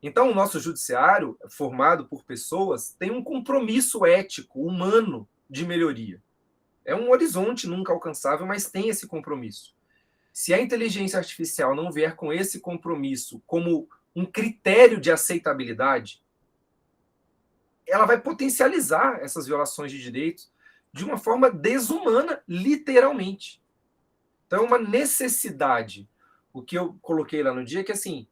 Então, o nosso judiciário, formado por pessoas, tem um compromisso ético, humano, de melhoria. É um horizonte nunca alcançável, mas tem esse compromisso. Se a inteligência artificial não vier com esse compromisso como um critério de aceitabilidade, ela vai potencializar essas violações de direitos de uma forma desumana, literalmente. Então, é uma necessidade. O que eu coloquei lá no dia é que, assim,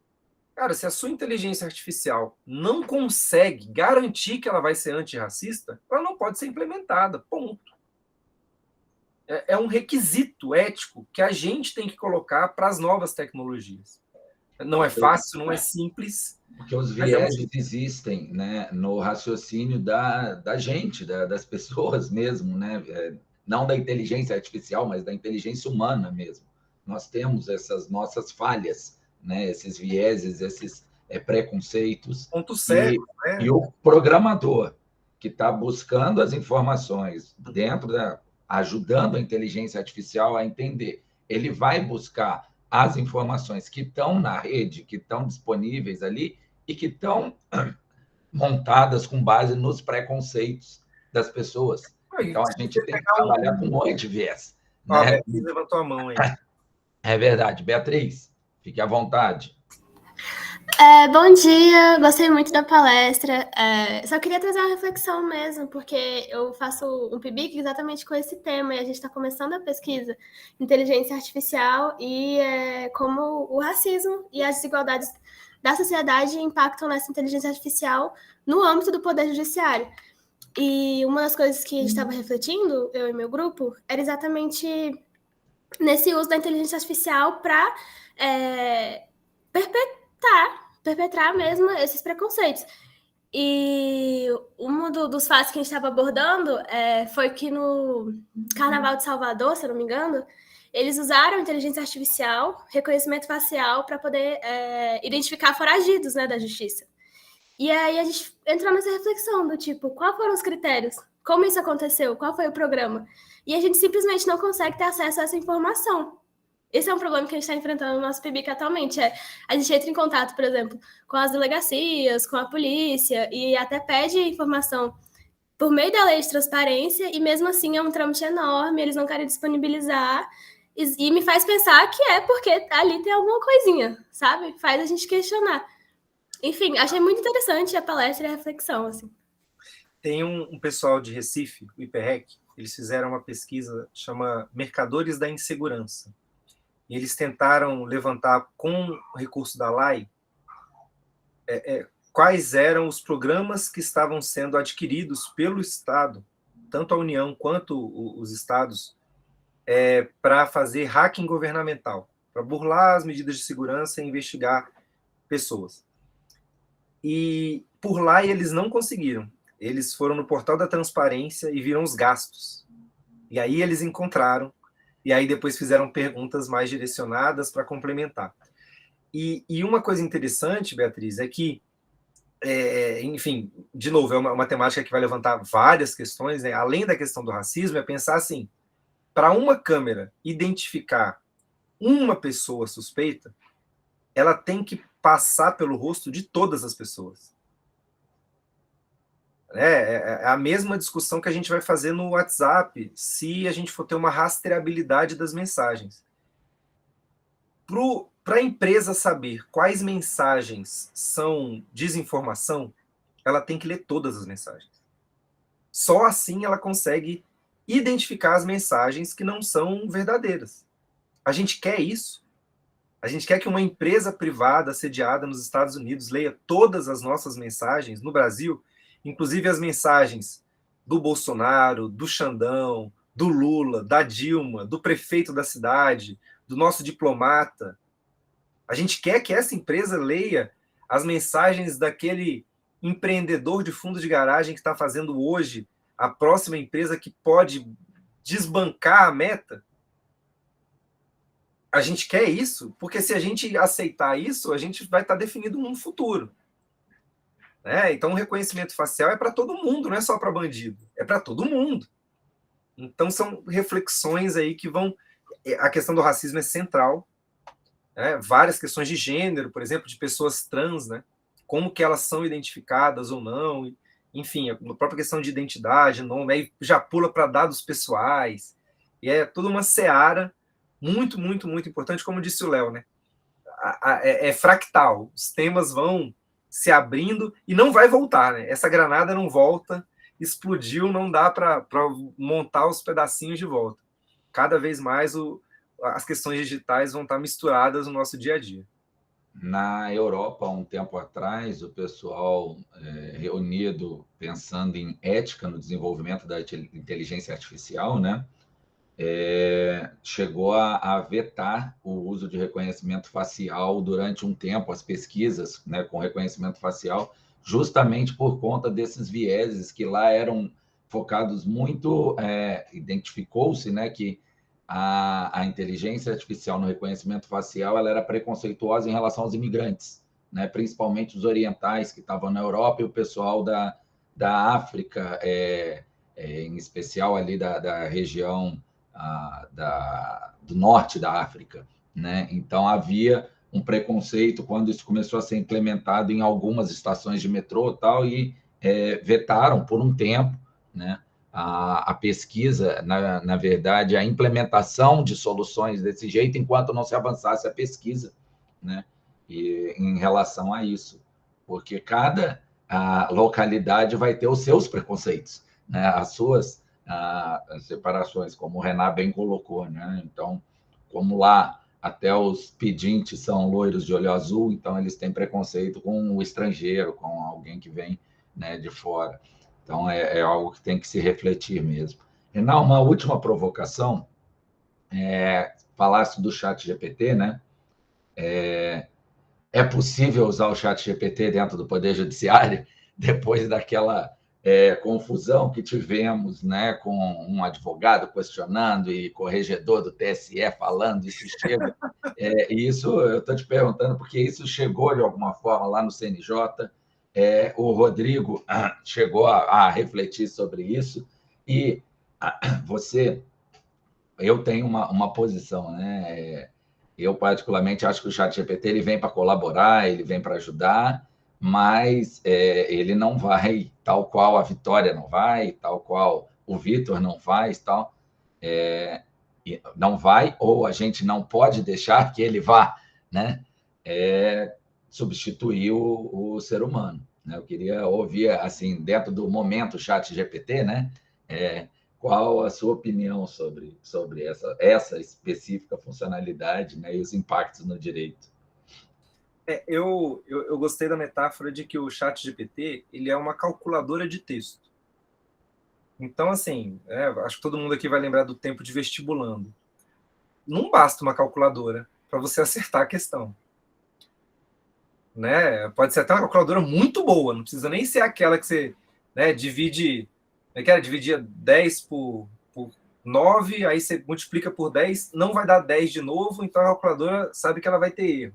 cara, se a sua inteligência artificial não consegue garantir que ela vai ser antirracista, ela não pode ser implementada, ponto. É um requisito ético que a gente tem que colocar para as novas tecnologias. Não é fácil, não é simples. Porque os vieses existem, né, no raciocínio da gente, das pessoas mesmo, né? Não da inteligência artificial, mas da inteligência humana mesmo. Nós temos essas nossas falhas, né? Esses vieses, preconceitos. Ponto cego, né? E o programador que está buscando as informações ajudando a inteligência artificial a entender, ele vai buscar as informações que estão na rede, que estão disponíveis ali e que estão montadas com base nos preconceitos das pessoas. Então, a gente tem que trabalhar com 8 viés. A Beatriz levantou a mão aí. É verdade. Beatriz, fique à vontade. Bom dia, gostei muito da palestra. Só queria trazer uma reflexão mesmo, porque eu faço um PIBIC exatamente com esse tema, e a gente está começando a pesquisa inteligência artificial e como o racismo e as desigualdades da sociedade impactam nessa inteligência artificial no âmbito do poder judiciário. E uma das coisas que a gente estava refletindo, eu e meu grupo, era exatamente nesse uso da inteligência artificial para perpetrar mesmo esses preconceitos. E um dos fatos que a gente estava abordando foi que no Carnaval de Salvador, se eu não me engano, eles usaram inteligência artificial, reconhecimento facial, para poder identificar foragidos, né, da justiça. E aí a gente entrou nessa reflexão do tipo, quais foram os critérios? Como isso aconteceu? Qual foi o programa? E a gente simplesmente não consegue ter acesso a essa informação. Esse é um problema que a gente está enfrentando no nosso PIBIC atualmente. A gente entra em contato, por exemplo, com as delegacias, com a polícia, e até pede informação por meio da lei de transparência, e mesmo assim é um trâmite enorme, eles não querem disponibilizar, e me faz pensar que é porque ali tem alguma coisinha, sabe? Faz a gente questionar. Enfim, achei muito interessante a palestra e a reflexão, assim. Tem um pessoal de Recife, o IPREC, eles fizeram uma pesquisa chama Mercadores da Insegurança. E eles tentaram levantar, com o recurso da LAI, quais eram os programas que estavam sendo adquiridos pelo Estado, tanto a União quanto os Estados, para fazer hacking governamental, para burlar as medidas de segurança e investigar pessoas. E por lá eles não conseguiram. Eles foram no portal da transparência e viram os gastos. E aí eles encontraram, e aí depois fizeram perguntas mais direcionadas para complementar. E uma coisa interessante, Beatriz, é que, enfim, de novo, é uma temática que vai levantar várias questões, né? Além da questão do racismo, é pensar assim, para uma câmera identificar uma pessoa suspeita, ela tem que passar pelo rosto de todas as pessoas. É a mesma discussão que a gente vai fazer no WhatsApp, se a gente for ter uma rastreabilidade das mensagens. Para a empresa saber quais mensagens são desinformação, ela tem que ler todas as mensagens. Só assim ela consegue identificar as mensagens que não são verdadeiras. A gente quer isso? A gente quer que uma empresa privada sediada nos Estados Unidos leia todas as nossas mensagens no Brasil, inclusive as mensagens do Bolsonaro, do Xandão, do Lula, da Dilma, do prefeito da cidade, do nosso diplomata. A gente quer que essa empresa leia as mensagens daquele empreendedor de fundo de garagem que está fazendo hoje a próxima empresa que pode desbancar a Meta. A gente quer isso, porque se a gente aceitar isso, a gente vai estar definindo um futuro. Então, o reconhecimento facial é para todo mundo, não é só para bandido, é para todo mundo. Então, são reflexões aí que vão... A questão do racismo é central. Várias questões de gênero, por exemplo, de pessoas trans, como que elas são identificadas ou não, enfim, a própria questão de identidade, nome, aí já pula para dados pessoais, e é toda uma seara muito, muito, muito importante, como disse o Léo, é fractal, os temas vão se abrindo e não vai voltar, essa granada não volta, explodiu, não dá para montar os pedacinhos de volta. Cada vez mais as questões digitais vão estar misturadas no nosso dia a dia. Na Europa, há um tempo atrás, o pessoal reunido pensando em ética no desenvolvimento da inteligência artificial, chegou a vetar o uso de reconhecimento facial durante um tempo, as pesquisas com reconhecimento facial, justamente por conta desses vieses que lá eram focados muito... identificou-se que a inteligência artificial no reconhecimento facial ela era preconceituosa em relação aos imigrantes, né, principalmente os orientais que estavam na Europa e o pessoal da África, em especial ali da região do norte da África, né? Então, havia um preconceito quando isso começou a ser implementado em algumas estações de metrô e tal, e vetaram por um tempo, né, a pesquisa, na verdade, a implementação de soluções desse jeito, enquanto não se avançasse a pesquisa, né, e, em relação a isso, porque cada localidade vai ter os seus preconceitos, né, as suas separações, como o Renan bem colocou, né? Então, como lá até os pedintes são loiros de olho azul, então eles têm preconceito com o estrangeiro, com alguém que vem, né, de fora. Então, é algo que tem que se refletir mesmo. Renan, uma última provocação, falasse do ChatGPT, né? É possível usar o ChatGPT dentro do Poder Judiciário, depois daquela confusão que tivemos, né, com um advogado questionando e corregedor do TSE falando, isso chega. Isso eu estou te perguntando, porque isso chegou de alguma forma lá no CNJ. O Rodrigo chegou a refletir sobre isso, e eu tenho uma posição, né? Eu, particularmente, acho que o ChatGPT ele vem para colaborar, ele vem para ajudar, mas ele não vai, tal qual a Vitória não vai, tal qual o Vitor não faz, tal. Não vai, ou a gente não pode deixar que ele vá, né? Substituir o ser humano, né? Eu queria ouvir, assim, dentro do momento ChatGPT, né? Qual a sua opinião sobre essa específica funcionalidade, né, e os impactos no direito? Eu gostei da metáfora de que o ChatGPT ele é uma calculadora de texto. Então, assim, acho que todo mundo aqui vai lembrar do tempo de vestibulando. Não basta uma calculadora para você acertar a questão, né? Pode ser até uma calculadora muito boa, não precisa nem ser aquela que você, né, divide... dividia 10 por 9, aí você multiplica por 10, não vai dar 10 de novo, então a calculadora sabe que ela vai ter erro.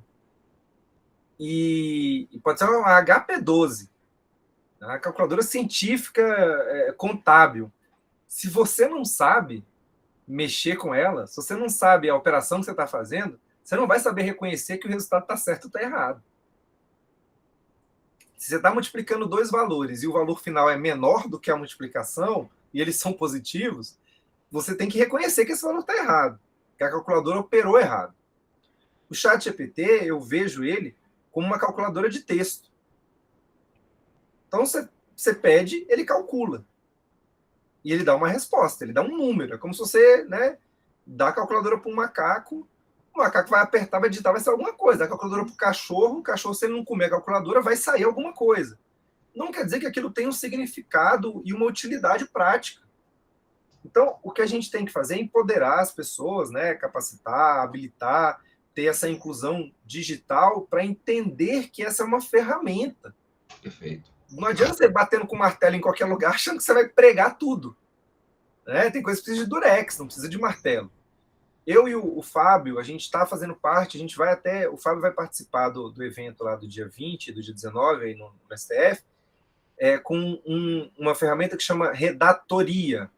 E pode ser uma HP12, a calculadora científica contábil. Se você não sabe mexer com ela, se você não sabe a operação que você está fazendo, você não vai saber reconhecer que o resultado está certo ou está errado. Se você está multiplicando dois valores e o valor final é menor do que a multiplicação, e eles são positivos, você tem que reconhecer que esse valor está errado, que a calculadora operou errado. O ChatGPT, eu vejo ele como uma calculadora de texto. Então, você pede, ele calcula. E ele dá uma resposta, ele dá um número. É como se você, né, dá a calculadora para um macaco, o macaco vai apertar, vai digitar, vai sair alguma coisa. Dá a calculadora para o cachorro, se ele não comer a calculadora, vai sair alguma coisa. Não quer dizer que aquilo tenha um significado e uma utilidade prática. Então, o que a gente tem que fazer é empoderar as pessoas, né, capacitar, habilitar, ter essa inclusão digital para entender que essa é uma ferramenta. Perfeito. Não adianta você batendo com martelo em qualquer lugar achando que você vai pregar tudo, né? Tem coisa que precisa de durex, não precisa de martelo. Eu e o Fábio, a gente está fazendo parte, a gente vai até... O Fábio vai participar do evento lá do dia 20, do dia 19, aí no STF, com uma ferramenta que chama Redatoria,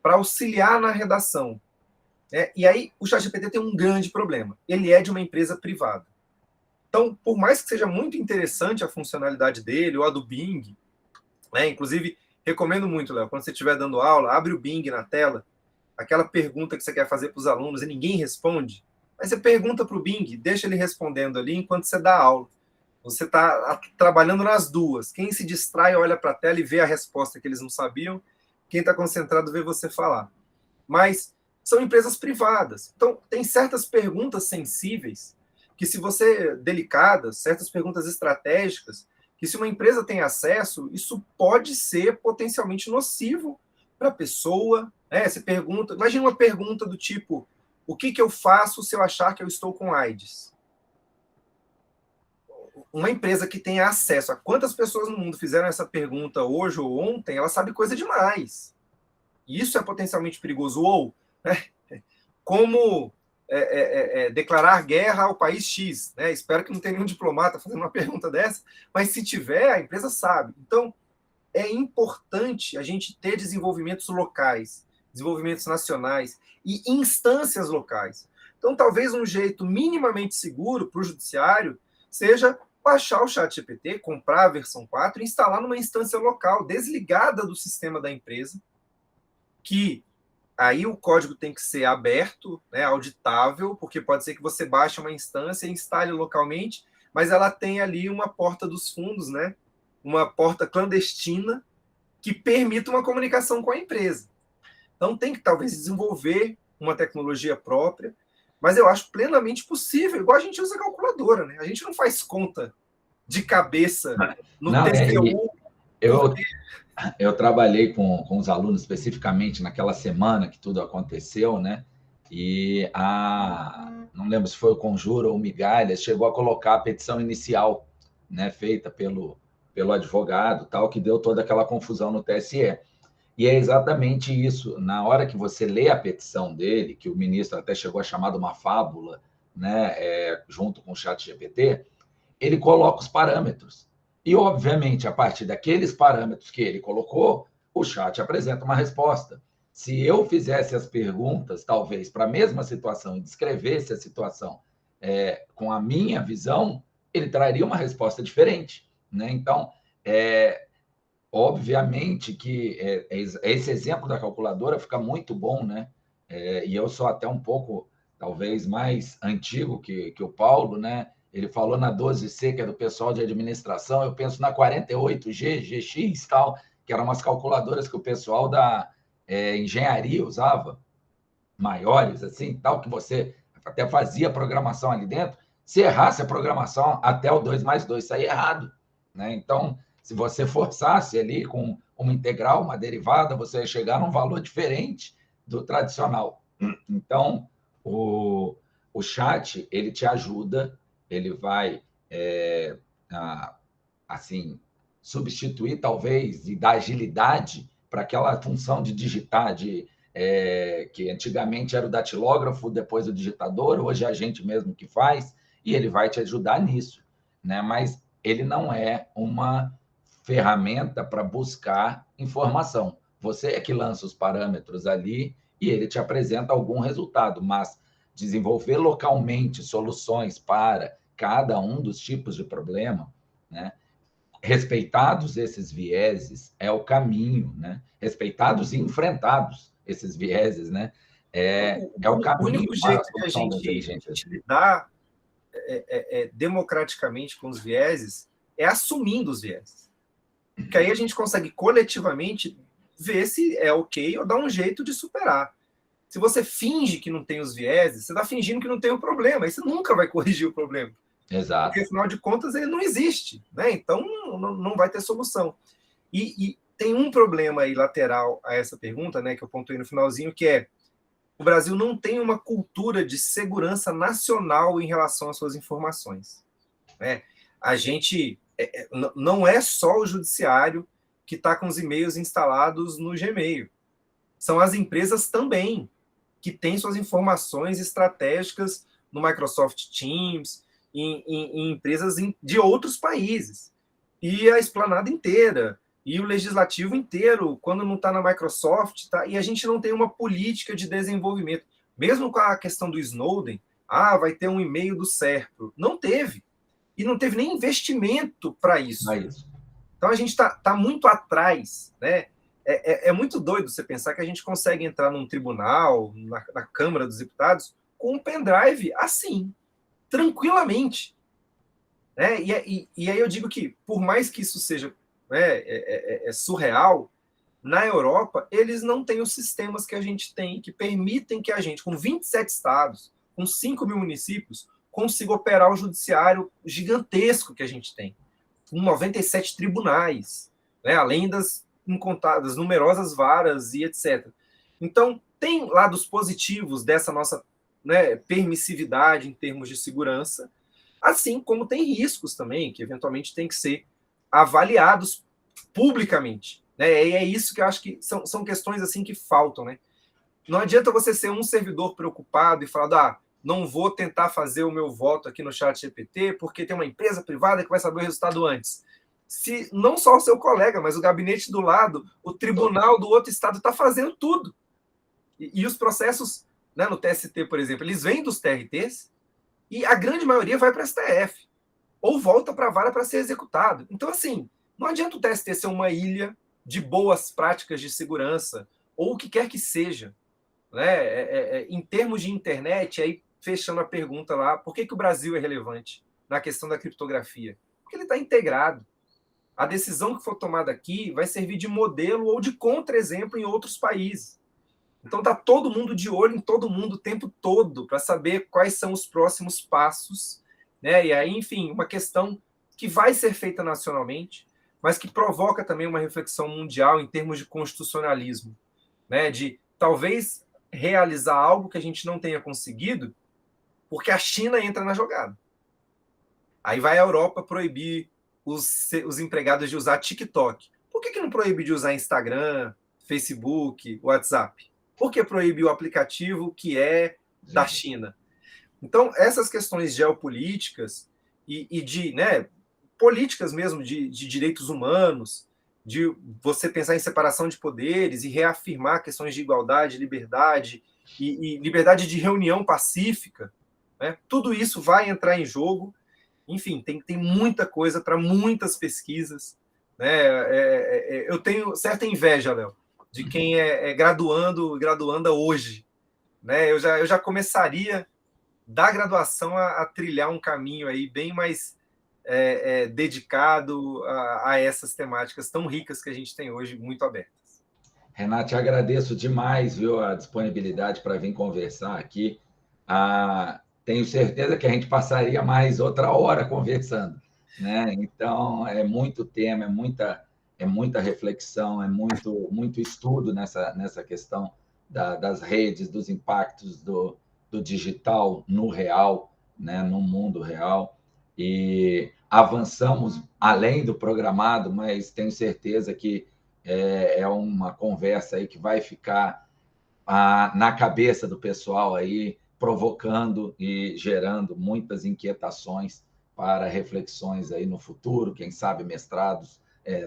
para auxiliar na redação. E aí, o ChatGPT tem um grande problema. Ele é de uma empresa privada. Então, por mais que seja muito interessante a funcionalidade dele, ou a do Bing, né? Inclusive, recomendo muito, Léo, quando você estiver dando aula, abre o Bing na tela, aquela pergunta que você quer fazer para os alunos e ninguém responde, aí você pergunta para o Bing, deixa ele respondendo ali enquanto você dá aula. Você está trabalhando nas duas. Quem se distrai olha para a tela e vê a resposta que eles não sabiam, quem está concentrado vê você falar. Mas são empresas privadas. Então, tem certas perguntas sensíveis que, se você... delicadas, certas perguntas estratégicas, que se uma empresa tem acesso, isso pode ser potencialmente nocivo para a pessoa. Você pergunta... Imagina uma pergunta do tipo: o que eu faço se eu achar que eu estou com AIDS? Uma empresa que tem acesso a quantas pessoas no mundo fizeram essa pergunta hoje ou ontem, ela sabe coisa demais. E isso é potencialmente perigoso. Ou, como declarar guerra ao país X, né? Espero que não tenha nenhum diplomata fazendo uma pergunta dessa, mas se tiver, a empresa sabe. Então, é importante a gente ter desenvolvimentos locais, desenvolvimentos nacionais e instâncias locais. Então, talvez um jeito minimamente seguro para o judiciário seja baixar o ChatGPT, comprar a versão 4 e instalar numa instância local, desligada do sistema da empresa, que aí o código tem que ser aberto, né, auditável, porque pode ser que você baixe uma instância e instale localmente, mas ela tem ali uma porta dos fundos, né, uma porta clandestina que permita uma comunicação com a empresa. Então tem que talvez desenvolver uma tecnologia própria, mas eu acho plenamente possível, igual a gente usa calculadora, né? A gente não faz conta de cabeça no TCU. Eu trabalhei com os alunos especificamente naquela semana que tudo aconteceu, né? E não lembro se foi o Conjuro ou o Migalhas, chegou a colocar a petição inicial, né, feita pelo advogado, tal, que deu toda aquela confusão no TSE. E é exatamente isso. Na hora que você lê a petição dele, que o ministro até chegou a chamar de uma fábula, né, junto com o ChatGPT, ele coloca os parâmetros. E, obviamente, a partir daqueles parâmetros que ele colocou, o chat apresenta uma resposta. Se eu fizesse as perguntas, talvez, para a mesma situação e descrevesse a situação com a minha visão, ele traria uma resposta diferente, né? Então, obviamente que esse exemplo da calculadora fica muito bom, né? E eu sou até um pouco, talvez, mais antigo que o Paulo, né? Ele falou na 12C, que é do pessoal de administração, eu penso na 48G, GX, tal, que eram umas calculadoras que o pessoal da engenharia usava, maiores, assim, tal, que você até fazia programação ali dentro. Se errasse a programação, até o 2 mais 2 saía errado, né? Então, se você forçasse ali com uma integral, uma derivada, você ia chegar num valor diferente do tradicional. Então, o chat, ele te ajuda, ele vai, assim, substituir, talvez, e dar agilidade para aquela função de digitar, que antigamente era o datilógrafo, depois o digitador, hoje é a gente mesmo que faz, e ele vai te ajudar nisso, né? Mas ele não é uma ferramenta para buscar informação. Você é que lança os parâmetros ali e ele te apresenta algum resultado, mas desenvolver localmente soluções para cada um dos tipos de problema, né? Respeitados esses vieses, é o caminho, né? Respeitados e enfrentados esses vieses, né? É o caminho. O único jeito que a gente lidar democraticamente com os vieses é assumindo os vieses. Porque aí a gente consegue coletivamente ver se é ok ou dar um jeito de superar. Se você finge que não tem os vieses, você está fingindo que não tem o problema, aí você nunca vai corrigir o problema. Exato. Porque, afinal de contas, ele não existe, né? Então, não vai ter solução. E tem um problema aí lateral a essa pergunta, né, que eu pontuei no finalzinho, que é o Brasil não tem uma cultura de segurança nacional em relação às suas informações, né? A gente... não é só o judiciário que está com os e-mails instalados no Gmail. São as empresas também que têm suas informações estratégicas no Microsoft Teams, em empresas de outros países. E a esplanada inteira, e o legislativo inteiro, quando não está na Microsoft, tá? E a gente não tem uma política de desenvolvimento. Mesmo com a questão do Snowden, vai ter um e-mail do SERPRO. Não teve. E não teve nem investimento para isso. Então, a gente está muito atrás, né? É muito doido você pensar que a gente consegue entrar num tribunal, na Câmara dos Deputados, com um pendrive assim, tranquilamente. Né? E aí eu digo que, por mais que isso seja surreal, na Europa, eles não têm os sistemas que a gente tem, que permitem que a gente, com 27 estados, com 5 mil municípios, consiga operar o judiciário gigantesco que a gente tem, com 97 tribunais, né? Além das incontáveis, numerosas varas e etc. Então, tem lados positivos dessa nossa, né, permissividade em termos de segurança, assim como tem riscos também, que eventualmente têm que ser avaliados publicamente, né? E é isso que eu acho que são questões assim que faltam, né? Não adianta você ser um servidor preocupado e falar, não vou tentar fazer o meu voto aqui no ChatGPT porque tem uma empresa privada que vai saber o resultado antes. Se não só o seu colega, mas o gabinete do lado, o tribunal do outro estado está fazendo tudo. E os processos, né, no TST, por exemplo, eles vêm dos TRTs e a grande maioria vai para a STF ou volta para a vara para ser executado. Então, assim, não adianta o TST ser uma ilha de boas práticas de segurança ou o que quer que seja. Né? Em termos de internet, aí fechando a pergunta lá, por que o Brasil é relevante na questão da criptografia? Porque ele está integrado. A decisão que for tomada aqui vai servir de modelo ou de contra-exemplo em outros países. Então está todo mundo de olho em todo mundo o tempo todo para saber quais são os próximos passos. Né? E aí, enfim, uma questão que vai ser feita nacionalmente, mas que provoca também uma reflexão mundial em termos de constitucionalismo. Né? De talvez realizar algo que a gente não tenha conseguido porque a China entra na jogada. Aí vai a Europa proibir os empregados de usar TikTok. Por que não proíbe de usar Instagram, Facebook, WhatsApp? Por que proíbe o aplicativo que é da China? Então, essas questões geopolíticas e de, né, políticas mesmo de direitos humanos, de você pensar em separação de poderes e reafirmar questões de igualdade, liberdade e liberdade de reunião pacífica, né? Tudo isso vai entrar em jogo. Enfim, tem muita coisa para muitas pesquisas. Né? Eu tenho certa inveja, Léo, de quem é graduanda hoje. Né? Eu já começaria da graduação a trilhar um caminho aí bem mais dedicado a essas temáticas tão ricas que a gente tem hoje, muito abertas. Renato, eu agradeço demais, viu, a disponibilidade para vir conversar aqui. Tenho certeza que a gente passaria mais outra hora conversando, né? Então, é muito tema, é muita reflexão, é muito estudo nessa questão das redes, dos impactos do digital no real, né? No mundo real. E avançamos além do programado, mas tenho certeza que é uma conversa aí que vai ficar na cabeça do pessoal aí, provocando e gerando muitas inquietações para reflexões aí no futuro, quem sabe mestrados,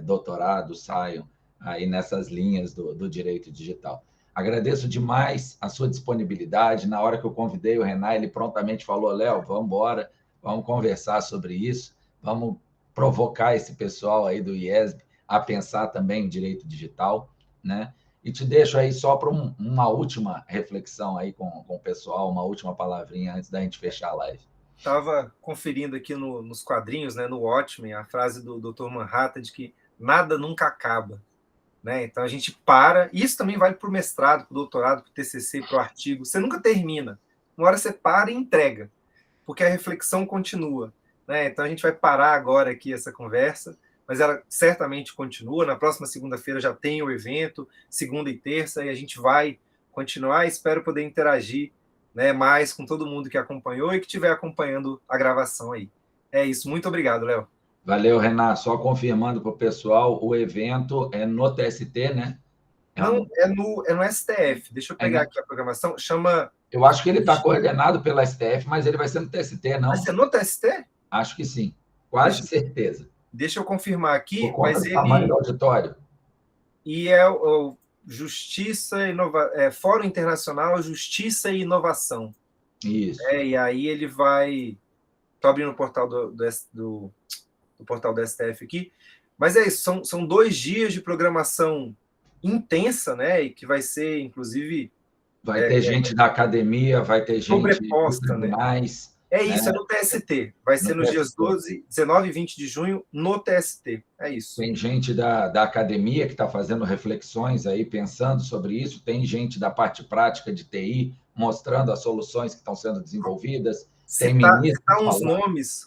doutorados saiam aí nessas linhas do direito digital. Agradeço demais a sua disponibilidade. Na hora que eu convidei o Renan, ele prontamente falou, Léo, vamos embora, vamos conversar sobre isso, vamos provocar esse pessoal aí do IESB a pensar também em direito digital, né? E te deixo aí só para uma última reflexão aí com o pessoal, uma última palavrinha antes da gente fechar a live. Estava conferindo aqui nos quadrinhos, né, no Watchmen, a frase do Dr. Manhattan de que nada nunca acaba. Né? Então a gente para, e isso também vale para o mestrado, para o doutorado, para o TCC, para o artigo. Você nunca termina. Uma hora você para e entrega, porque a reflexão continua. Né? Então a gente vai parar agora aqui essa conversa, mas ela certamente continua. Na próxima segunda-feira já tem o evento, segunda e terça, e a gente vai continuar. Espero poder interagir, né, mais com todo mundo que acompanhou e que estiver acompanhando a gravação aí. É isso. Muito obrigado, Léo. Valeu, Renato. Só confirmando para o pessoal, o evento é no TST, né? Não, é no STF. Deixa eu pegar aqui a programação. Chama... Eu acho que ele está coordenado pela STF, mas ele vai ser no TST, não? Vai ser no TST? Acho que sim. Quase certeza. Deixa eu confirmar aqui. Por conta do tamanho do auditório. E é o Justiça Fórum Internacional Justiça e Inovação. Isso. E aí ele vai... Estou abrindo o portal do portal do STF aqui. Mas é isso, são 2 dias de programação intensa, né? E que vai ser, inclusive... Vai ter gente da academia, vai ter gente sobreposta, né? É isso, né? é no TST. Vai ser nos dias 12, 19 e 20 de junho, no TST. É isso. Tem gente da academia que está fazendo reflexões aí, pensando sobre isso. Tem gente da parte prática de TI, mostrando as soluções que estão sendo desenvolvidas. Tem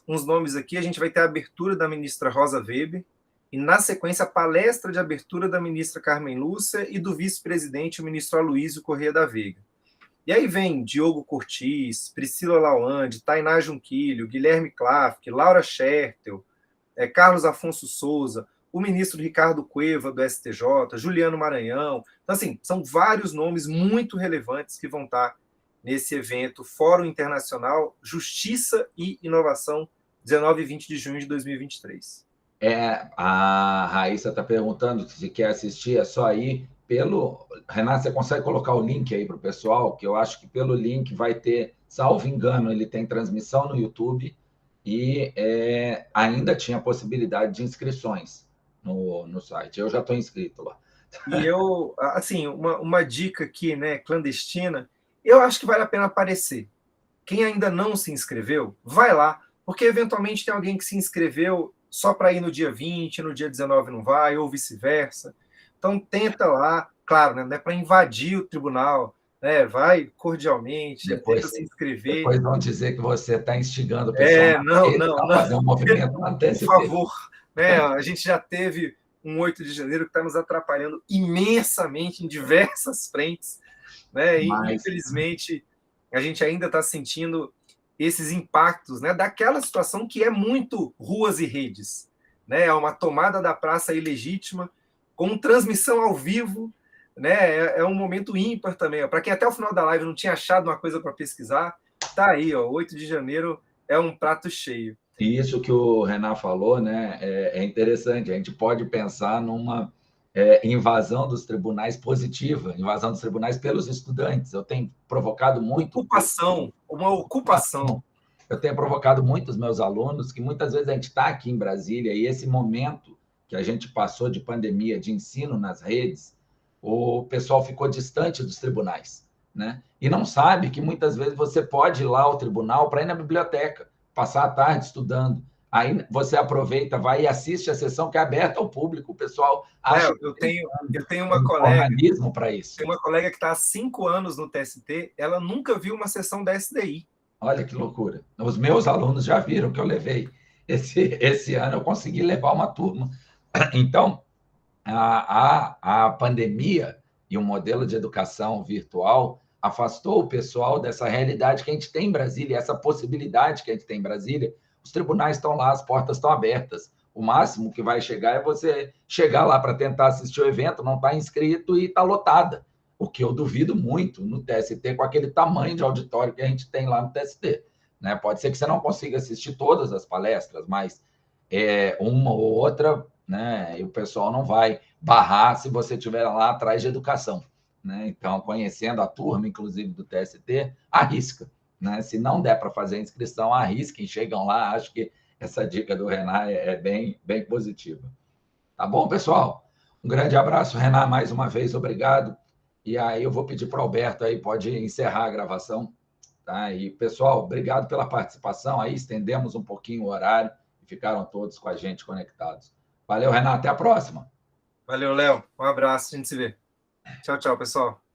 uns nomes aqui. A gente vai ter a abertura da ministra Rosa Weber e, na sequência, a palestra de abertura da ministra Carmen Lúcia e do vice-presidente, o ministro Aloysio Corrêa da Veiga. E aí vem Diogo Cortis, Priscila Lawande, Tainá Junquilho, Guilherme Klafke, Laura Schertel, Carlos Afonso Souza, o ministro Ricardo Cueva, do STJ, Juliano Maranhão. Então, assim, são vários nomes muito relevantes que vão estar nesse evento Fórum Internacional Justiça e Inovação, 19 e 20 de junho de 2023. A Raíssa está perguntando se quer assistir, é só ir pelo... Renato, você consegue colocar o link aí para o pessoal? Que eu acho que pelo link vai ter, salvo engano, ele tem transmissão no YouTube e ainda tinha possibilidade de inscrições no site. Eu já estou inscrito lá. E eu, assim, uma dica aqui, né, clandestina, eu acho que vale a pena aparecer. Quem ainda não se inscreveu, vai lá, porque eventualmente tem alguém que se inscreveu só para ir no dia 20, no dia 19 não vai, ou vice-versa. Então, tenta lá, claro, né, não é para invadir o tribunal, né, vai cordialmente, tenta se inscrever. Depois vão dizer que você está instigando o pessoal não. fazer um movimento na TST. Por favor, né, a gente já teve um 8 de janeiro que está nos atrapalhando imensamente em diversas frentes, né, e infelizmente a gente ainda está sentindo esses impactos, né, daquela situação que é muito ruas e redes, né, uma tomada da praça ilegítima, com transmissão ao vivo, né, é um momento ímpar também. Para quem até o final da live não tinha achado uma coisa para pesquisar, tá aí, 8 de janeiro é um prato cheio. E isso que o Renan falou, né, é interessante. A gente pode pensar numa invasão dos tribunais positiva, invasão dos tribunais pelos estudantes. Eu tenho provocado muito... Uma ocupação. Eu tenho provocado muito os meus alunos, que muitas vezes a gente está aqui em Brasília e esse momento que a gente passou de pandemia, de ensino nas redes, o pessoal ficou distante dos tribunais, né? E não sabe que muitas vezes você pode ir lá ao tribunal para ir na biblioteca, passar a tarde estudando. Aí você aproveita, vai e assiste a sessão que é aberta ao público. O pessoal acha eu tenho uma colega, organismo para isso. Tem uma colega que está há 5 anos no TST, ela nunca viu uma sessão da SDI. Olha que loucura. Os meus alunos já viram que eu levei. Esse ano eu consegui levar uma turma. Então, a pandemia e o modelo de educação virtual afastou o pessoal dessa realidade que a gente tem em Brasília, essa possibilidade que a gente tem em Brasília. Os tribunais estão lá, as portas estão abertas. O máximo que vai chegar é você chegar lá para tentar assistir o evento, não está inscrito e está lotada. O que eu duvido muito no TST, com aquele tamanho de auditório que a gente tem lá no TST. Né? Pode ser que você não consiga assistir todas as palestras, mas uma ou outra, né? E o pessoal não vai barrar se você estiver lá atrás de educação. Né? Então, conhecendo a turma, inclusive do TST, arrisca. Né? Se não der para fazer a inscrição, arrisquem, chegam lá. Acho que essa dica do Renan é bem positiva. Tá bom, pessoal? Um grande abraço, Renan, mais uma vez, obrigado. E aí eu vou pedir para o Alberto aí, pode encerrar a gravação. Tá? E, pessoal, obrigado pela participação. Aí estendemos um pouquinho o horário e ficaram todos com a gente conectados. Valeu, Renan, até a próxima. Valeu, Léo. Um abraço, a gente se vê. Tchau, pessoal.